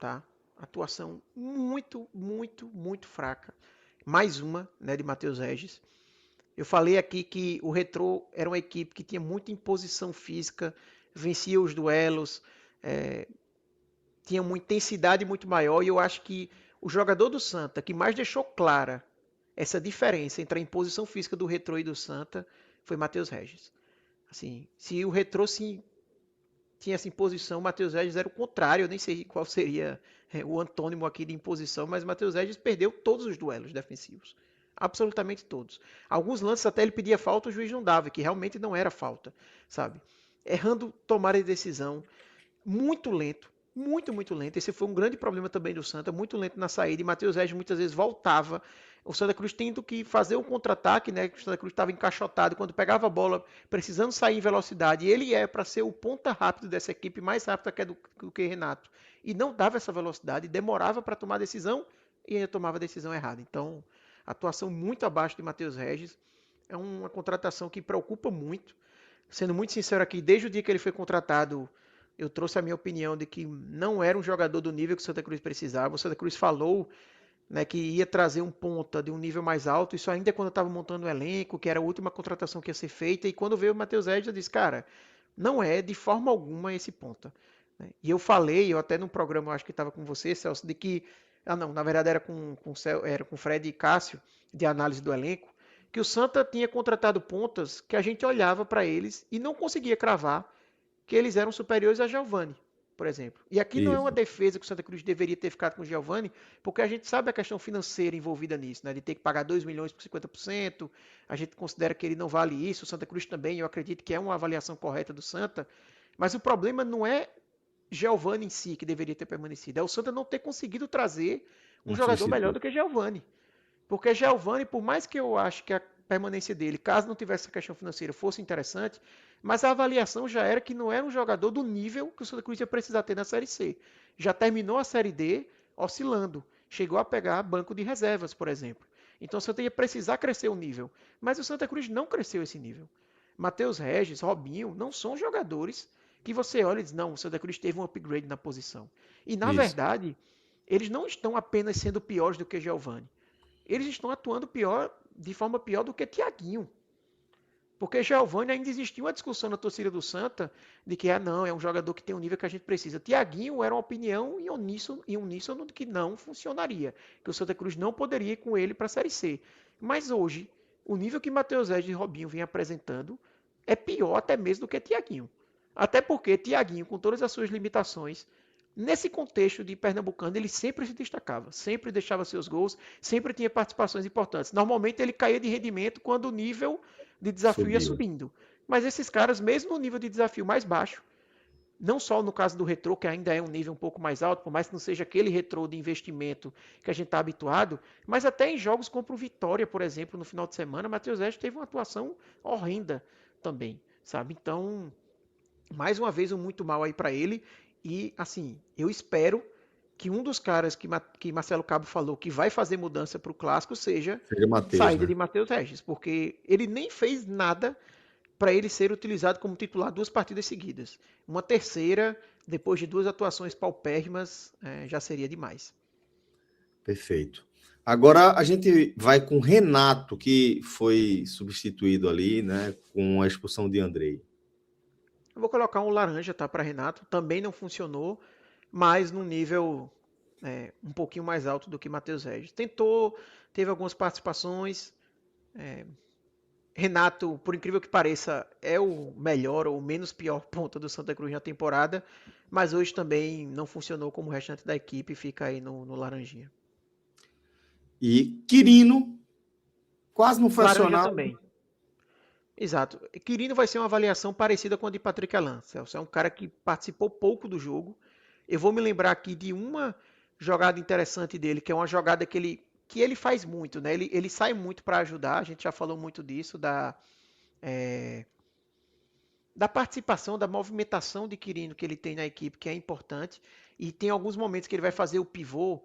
tá? Atuação muito, muito, muito fraca. Mais uma, né, de Matheus Regis. Eu falei aqui que o Retrô era uma equipe que tinha muita imposição física, vencia os duelos, é, tinha uma intensidade muito maior, e eu acho que o jogador do Santa que mais deixou clara essa diferença entre a imposição física do Retrô e do Santa foi Matheus Regis. Assim, se o Retrô sim tinha essa imposição, o Matheus Regis era o contrário, eu nem sei qual seria o antônimo aqui de imposição, mas o Matheus Regis perdeu todos os duelos defensivos. Absolutamente todos. Alguns lances até ele pedia falta, o juiz não dava, que realmente não era falta, sabe? Errando tomar a decisão, muito lento, muito, muito lento. Esse foi um grande problema também do Santa, muito lento na saída, e Matheus Regis muitas vezes voltava. O Santa Cruz tendo que fazer um contra-ataque, né? O Santa Cruz estava encaixotado, quando pegava a bola, precisando sair em velocidade. E ele é para ser o ponta rápido dessa equipe, mais rápido do que Renato. E não dava essa velocidade, demorava para tomar a decisão e ainda tomava a decisão errada. Então, atuação muito abaixo de Matheus Regis. É uma contratação que preocupa muito. Sendo muito sincero aqui, desde o dia que ele foi contratado, eu trouxe a minha opinião de que não era um jogador do nível que o Santa Cruz precisava. O Santa Cruz falou, né, que ia trazer um ponta de um nível mais alto. Isso ainda quando estava montando o elenco, que era a última contratação que ia ser feita. E quando veio o Matheus Edson, eu disse, cara, não é de forma alguma esse ponta. E eu falei, eu até num programa, eu acho que estava com você, Celso, de que. Ah, não, na verdade era com Fred e Cássio, de análise do elenco, que o Santa tinha contratado pontas que a gente olhava para eles e não conseguia cravar que eles eram superiores a Giovani, por exemplo. E aqui não é uma Isso, defesa que o Santa Cruz deveria ter ficado com o Giovani, porque a gente sabe a questão financeira envolvida nisso, né? De ter que pagar 2 milhões por 50%, a gente considera que ele não vale isso, o Santa Cruz também, eu acredito que é uma avaliação correta do Santa, mas o problema não é Giovani em si que deveria ter permanecido, é o Santa não ter conseguido trazer um um jogador melhor do substituto. que Giovani. Porque Giovani, por mais que eu acho que a permanência dele, caso não tivesse essa questão financeira, fosse interessante, mas a avaliação já era que não era um jogador do nível que o Santa Cruz ia precisar ter na Série C. Já terminou a Série D oscilando. Chegou a pegar banco de reservas, por exemplo. Então o Santa ia precisar crescer o nível. Mas o Santa Cruz não cresceu esse nível. Matheus Regis, Robinho, não são jogadores que você olha e diz, não, o Santa Cruz teve um upgrade na posição. E na Isso. verdade, eles não estão apenas sendo piores do que Giovani. Eles estão atuando pior, de forma pior do que Thiaguinho. Porque Giovani ainda existia uma discussão na torcida do Santa de que não, é um jogador que tem um nível que a gente precisa. Thiaguinho era uma opinião em uníssono de que não funcionaria, que o Santa Cruz não poderia ir com ele para a Série C. Mas hoje, o nível que Matheus Regis e Robinho vêm apresentando é pior até mesmo do que Thiaguinho. Até porque Thiaguinho, com todas as suas limitações, nesse contexto de Pernambucano, ele sempre se destacava, sempre deixava seus gols, sempre tinha participações importantes. Normalmente ele caía de rendimento quando o nível de desafio ia Subiu. subindo. Mas esses caras, mesmo no nível de desafio mais baixo, não só no caso do retrô, que ainda é um nível um pouco mais alto, por mais que não seja aquele retrô de investimento que a gente está habituado, mas até em jogos contra o Vitória, por exemplo, no final de semana, Matheus Regis teve uma atuação horrenda também, sabe? Então, mais uma vez, um muito mal aí para ele. E, assim, eu espero que um dos caras que Marcelo Cabo falou que vai fazer mudança para o Clássico seja Seja Matheus, saída né? de Matheus Regis, porque ele nem fez nada para ele ser utilizado como titular 2 partidas seguidas. Uma terceira, depois de 2 atuações paupérrimas, já seria demais. Perfeito. Agora a gente vai com Renato, que foi substituído ali, né, com a expulsão de Andrei. Eu vou colocar um laranja, tá, para Renato. Também não funcionou, mas num nível um pouquinho mais alto do que Matheus Regis. Tentou, teve algumas participações. Renato, por incrível que pareça, é o melhor ou menos pior ponta do Santa Cruz na temporada, mas hoje também não funcionou como o restante da equipe, fica aí no laranjinha. E Quirino quase não foi Laranja acionado. também. Exato. Quirino vai ser uma avaliação parecida com a de Patrick Alan, Celso. É um cara que participou pouco do jogo. Eu vou me lembrar aqui de uma jogada interessante dele, que é uma jogada que ele faz muito, né? Ele sai muito para ajudar, a gente já falou muito disso, da participação, da movimentação de Quirino que ele tem na equipe, que é importante. E tem alguns momentos que ele vai fazer o pivô,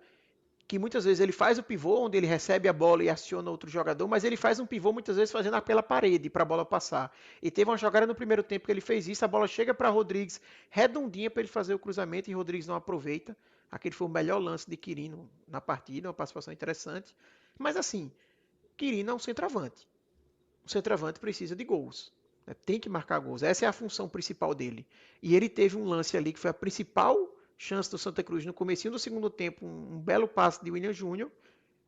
que muitas vezes ele faz o pivô, onde ele recebe a bola e aciona outro jogador, mas ele faz um pivô muitas vezes fazendo pela parede para a bola passar. E teve uma jogada no primeiro tempo que ele fez isso, a bola chega para Rodrigues redondinha para ele fazer o cruzamento e Rodrigues não aproveita. Aquele foi o melhor lance de Quirino na partida, uma participação interessante. Mas assim, Quirino é um centroavante. O centroavante precisa de gols. Né? Tem que marcar gols. Essa é a função principal dele. E ele teve um lance ali que foi a principal chance do Santa Cruz no comecinho do segundo tempo, um belo passe de William Júnior,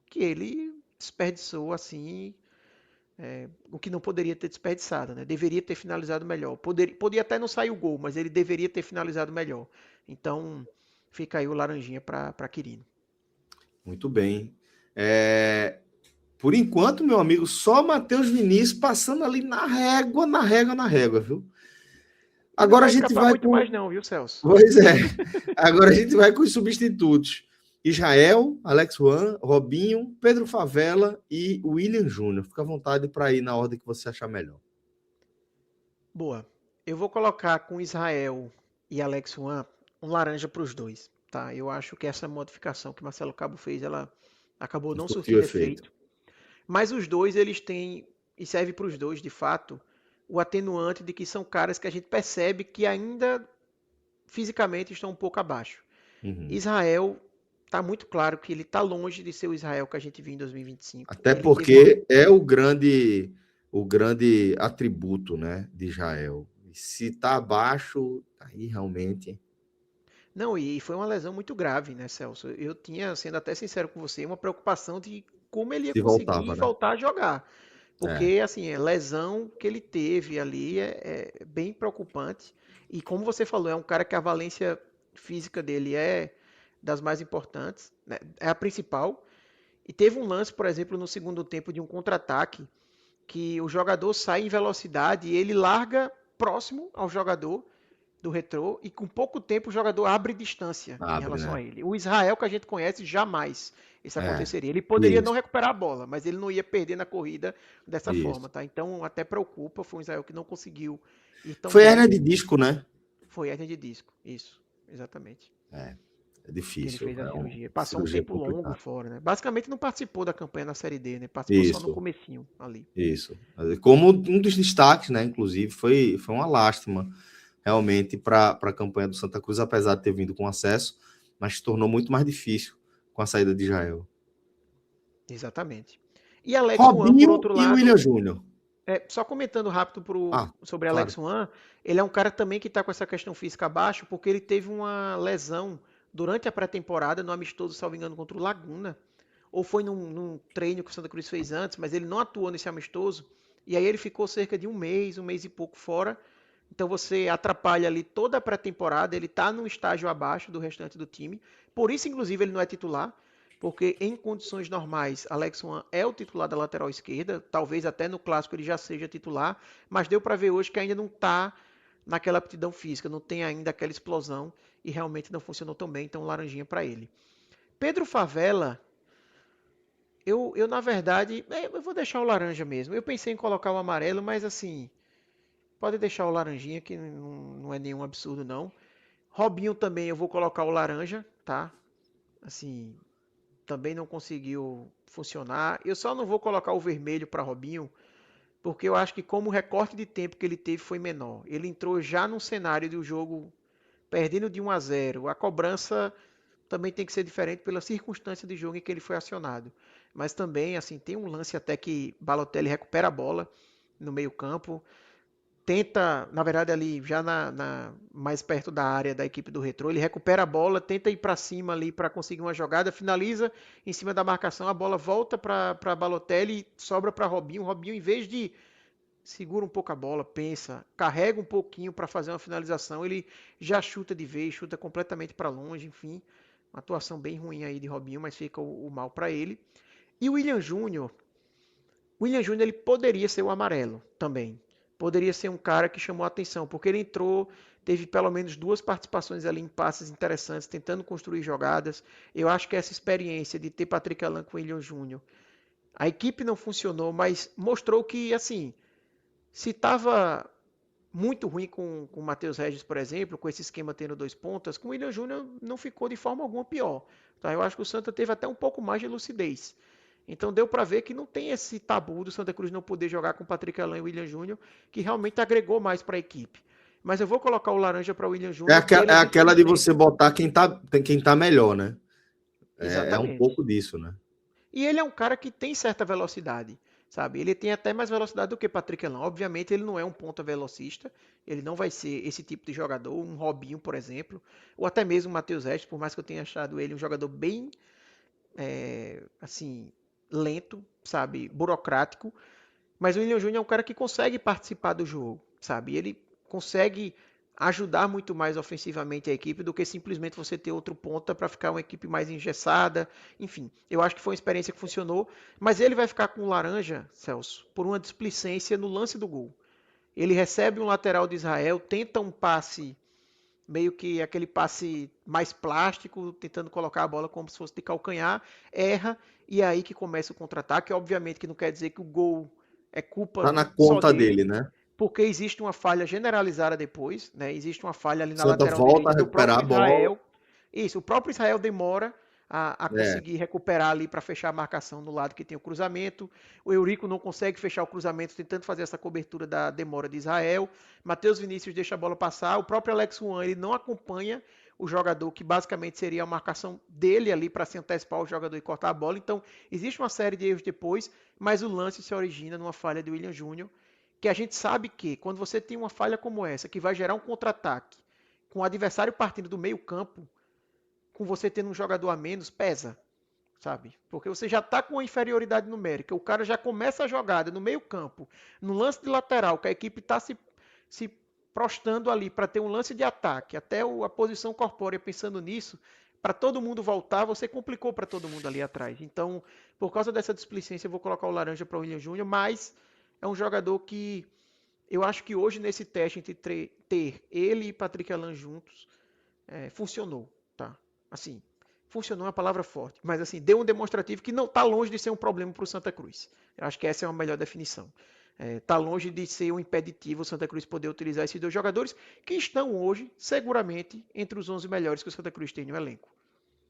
que ele desperdiçou assim, o que não poderia ter desperdiçado, né? Deveria ter finalizado melhor. Podia até não sair o gol, mas ele deveria ter finalizado melhor. Então, fica aí o laranjinha para Quirino. Muito bem. Por enquanto, meu amigo, só Matheus Vinícius passando ali na régua, viu? Agora a gente vai muito mais não, viu, Celso? Pois é. Agora a gente vai com os substitutos. Israel, Alex Juan, Robinho, Pedro Favela e William Júnior. Fica à vontade para ir na ordem que você achar melhor. Boa. Eu vou colocar com Israel e Alex Juan um laranja para os dois, tá? Eu acho que essa modificação que Marcelo Cabo fez, ela acabou não Surtiu surtindo efeito. efeito. Mas os dois, eles têm, e serve para os dois, de fato, o atenuante de que são caras que a gente percebe que ainda fisicamente estão um pouco abaixo. Israel, tá muito claro que ele tá longe de ser o Israel que a gente viu em 2025. Até Ele teve uma... porque é o grande atributo, né, de Israel. Se está abaixo, aí realmente Não, e foi uma lesão muito grave, né, Celso? Eu tinha, sendo até sincero com você, uma preocupação de como ele ia se conseguir voltava, né? voltar a jogar. É, Porque, assim, a lesão que ele teve ali é bem preocupante. E como você falou, é um cara que a valência física dele é das mais importantes, né? É a principal. E teve um lance, por exemplo, no segundo tempo de um contra-ataque, que o jogador sai em velocidade e ele larga próximo ao jogador do Retrô e com pouco tempo o jogador abre distância em abre, relação né? a ele. O Israel que a gente conhece jamais isso É, aconteceria. Ele poderia não isso, recuperar a bola, mas ele não ia perder na corrida dessa forma, isso. tá? Então até preocupa, foi um Israel que não conseguiu ir tão Foi bem. hernia de disco, né? Foi hernia de disco, isso, exatamente. É Que ele difícil, fez a é uma cirurgia. Passou um cirurgia tempo longo complicada. fora, né? Basicamente não participou da campanha na Série D, né? Participou só no Isso, comecinho ali. isso. Como um dos destaques, né? Inclusive, foi uma lástima realmente para a campanha do Santa Cruz, apesar de ter vindo com acesso, mas se tornou muito mais difícil com a saída de Israel. Exatamente. E Alex Juan, por Robinho outro e lado, William Júnior. só comentando rápido Ah, sobre Alex claro. Juan, ele é um cara também que está com essa questão física abaixo, porque ele teve uma lesão durante a pré-temporada, no amistoso, salvo engano, contra o Laguna, ou foi num treino que o Santa Cruz fez antes, mas ele não atuou nesse amistoso, e aí ele ficou cerca de um mês e pouco fora, então você atrapalha ali toda a pré-temporada, ele está num estágio abaixo do restante do time, por isso, inclusive, ele não é titular, porque em condições normais, Alex Juan é o titular da lateral esquerda, talvez até no clássico ele já seja titular, mas deu para ver hoje que ainda não está naquela aptidão física, não tem ainda aquela explosão e realmente não funcionou tão bem, então laranjinha para ele. Pedro Favela, eu na verdade, eu vou deixar o laranja mesmo. Eu pensei em colocar o amarelo, mas assim, pode deixar o laranjinha que não é nenhum absurdo não. Robinho também eu vou colocar o laranja, tá? Assim, também não conseguiu funcionar. Eu só não vou colocar o vermelho para Robinho, porque eu acho que como o recorte de tempo que ele teve foi menor. Ele entrou já num cenário do jogo perdendo de 1-0. A cobrança também tem que ser diferente pela circunstância de jogo em que ele foi acionado. Mas também, assim, tem um lance até que Balotelli recupera a bola no meio-campo, tenta, na verdade, ali já mais perto da área da equipe do Retrô, ele recupera a bola, tenta ir para cima ali para conseguir uma jogada, finaliza em cima da marcação, a bola volta para Balotelli, sobra para Robinho. Robinho, em vez de segura um pouco a bola, pensa, carrega um pouquinho para fazer uma finalização, ele já chuta de vez, chuta completamente para longe, enfim, uma atuação bem ruim aí de Robinho, mas fica o mal para ele. E o William Júnior ele poderia ser o amarelo também. Poderia ser um cara que chamou a atenção, porque ele entrou, teve pelo menos duas participações ali em passes interessantes, tentando construir jogadas. Eu acho que essa experiência de ter Patrick Alan com William Júnior, a equipe não funcionou, mas mostrou que, assim, se estava muito ruim com o Matheus Regis, por exemplo, com esse esquema tendo 2 pontas, com o William Júnior não ficou de forma alguma pior. Tá? Eu acho que o Santa teve até um pouco mais de lucidez. Então deu para ver que não tem esse tabu do Santa Cruz não poder jogar com Patrick Alain e William Júnior, que realmente agregou mais para a equipe. Mas eu vou colocar o laranja para o William Júnior É pela aquela de você displicência. botar quem tá melhor, né? É um Exatamente. pouco disso, né? E ele é um cara que tem certa velocidade, sabe? Ele tem até mais velocidade do que Patrick Elan. Obviamente, ele não é um ponta velocista, ele não vai ser esse tipo de jogador, um Robinho, por exemplo, ou até mesmo o Matheus Restes, por mais que eu tenha achado ele um jogador bem, assim, lento, sabe? Burocrático. Mas o William Júnior é um cara que consegue participar do jogo, sabe? Ele consegue ajudar muito mais ofensivamente a equipe do que simplesmente você ter outro ponta para ficar uma equipe mais engessada. Enfim, eu acho que foi uma experiência que funcionou, mas ele vai ficar com o laranja, Celso, por uma displicência no lance do gol. Ele recebe um lateral de Israel, tenta um passe meio que aquele passe mais plástico, tentando colocar a bola como se fosse de calcanhar, erra e é aí que começa o contra-ataque. Obviamente que não quer dizer que o gol é Tá culpa na só conta dele, dele, né? porque existe uma falha generalizada depois, né? Existe uma falha ali na Santa lateral volta a direita do recuperar próprio a bola. Israel. Isso, o próprio Israel demora a É, conseguir recuperar ali para fechar a marcação no lado que tem o cruzamento. O Eurico não consegue fechar o cruzamento, tentando fazer essa cobertura da demora de Israel. Matheus Vinícius deixa a bola passar. O próprio Alex Juan, ele não acompanha o jogador, que basicamente seria a marcação dele ali para se antecipar o jogador e cortar a bola. Então, existe uma série de erros depois, mas o lance se origina numa falha de William Júnior, que a gente sabe que quando você tem uma falha como essa, que vai gerar um contra-ataque, com o adversário partindo do meio campo, com você tendo um jogador a menos, pesa, sabe? Porque você já está com uma inferioridade numérica, o cara já começa a jogada no meio campo, no lance de lateral, que a equipe está se prostando ali para ter um lance de ataque, até a posição corpórea pensando nisso, para todo mundo voltar, você complicou para todo mundo ali atrás. Então, por causa dessa displicência, eu vou colocar o laranja para o William Júnior, mas é um jogador que eu acho que hoje nesse teste entre ter ele e Patrick Alan juntos, funcionou, tá? Assim, funcionou é uma palavra forte, mas assim, deu um demonstrativo que não está longe de ser um problema para o Santa Cruz. Eu acho que essa é uma melhor definição. Está longe de ser um impeditivo o Santa Cruz poder utilizar esses dois jogadores que estão hoje, seguramente, entre os 11 melhores que o Santa Cruz tem no elenco.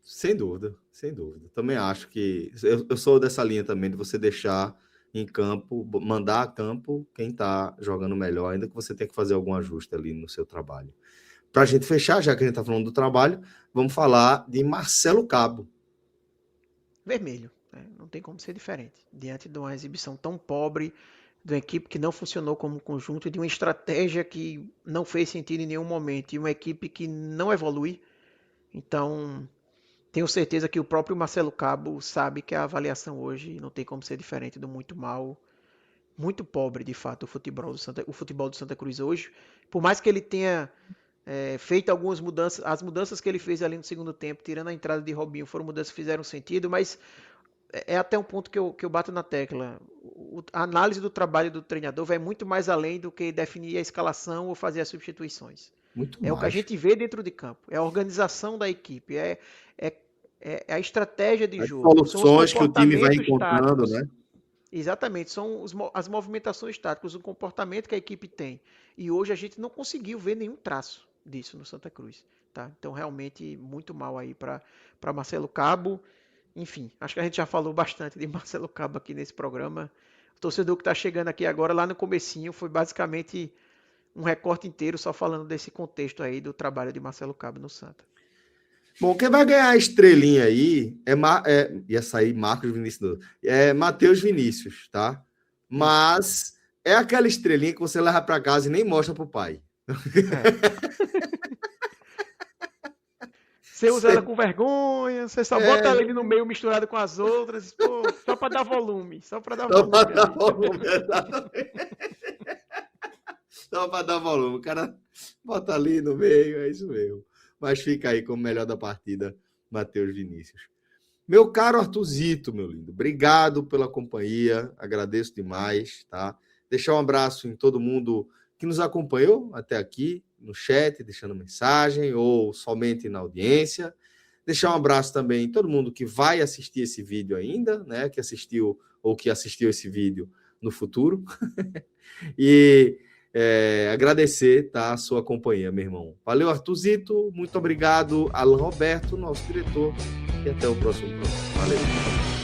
sem dúvida, sem dúvida. Também acho que eu sou dessa linha também de você deixar em campo, mandar a campo quem está jogando melhor, ainda que você tenha que fazer algum ajuste ali no seu trabalho. Para a gente fechar, já que a gente está falando do trabalho, vamos falar de Marcelo Cabo. Vermelho, né? Não tem como ser diferente. Diante de uma exibição tão pobre, de uma equipe que não funcionou como conjunto, e de uma estratégia que não fez sentido em nenhum momento, e uma equipe que não evolui. Então, tenho certeza que o próprio Marcelo Cabo sabe que a avaliação hoje não tem como ser diferente do muito mal, muito pobre de fato o futebol do Santa Cruz hoje. Por mais que ele tenha feito algumas mudanças, as mudanças que ele fez ali no segundo tempo, tirando a entrada de Robinho, foram mudanças que fizeram sentido, mas é até um ponto que eu bato na tecla. A análise do trabalho do treinador vai muito mais além do que definir a escalação ou fazer as substituições. Muito É o que a mais. gente vê dentro de campo, é a organização da equipe, é, é a estratégia de As jogo, são os soluções que o time vai comportamentos encontrando, táticos. né? Exatamente, são as movimentações táticas, o comportamento que a equipe tem. E hoje a gente não conseguiu ver nenhum traço disso no Santa Cruz. Tá? Então, realmente, muito mal aí para Marcelo Cabo. Enfim, acho que a gente já falou bastante de Marcelo Cabo aqui nesse programa. O torcedor que está chegando aqui agora, lá no comecinho, foi basicamente um recorte inteiro só falando desse contexto aí do trabalho de Marcelo Cabo no Santa. Bom, quem vai ganhar a estrelinha aí ia sair Marcos Vinícius, é Matheus Vinícius, tá? Isso. Mas é aquela estrelinha que você leva para casa e nem mostra pro pai. É. Você usa ela com vergonha, você só bota É, ele no meio misturado com as outras, pô, só para dar volume, só para dar só para volume dar ali. volume, só para dar volume. O cara bota ali no meio, é isso mesmo. Mas fica aí como melhor da partida, Matheus Vinícius. Meu caro Artuzito, meu lindo, obrigado pela companhia, agradeço demais, tá? Deixar um abraço em todo mundo que nos acompanhou até aqui, no chat, deixando mensagem, ou somente na audiência. Deixar um abraço também em todo mundo que vai assistir esse vídeo ainda, né? Que assistiu ou que assistiu esse vídeo no futuro. E agradecer, tá, a sua companhia, meu irmão. Valeu, Artuzito. Muito obrigado, Alan Roberto, nosso diretor. E até o próximo programa. Valeu.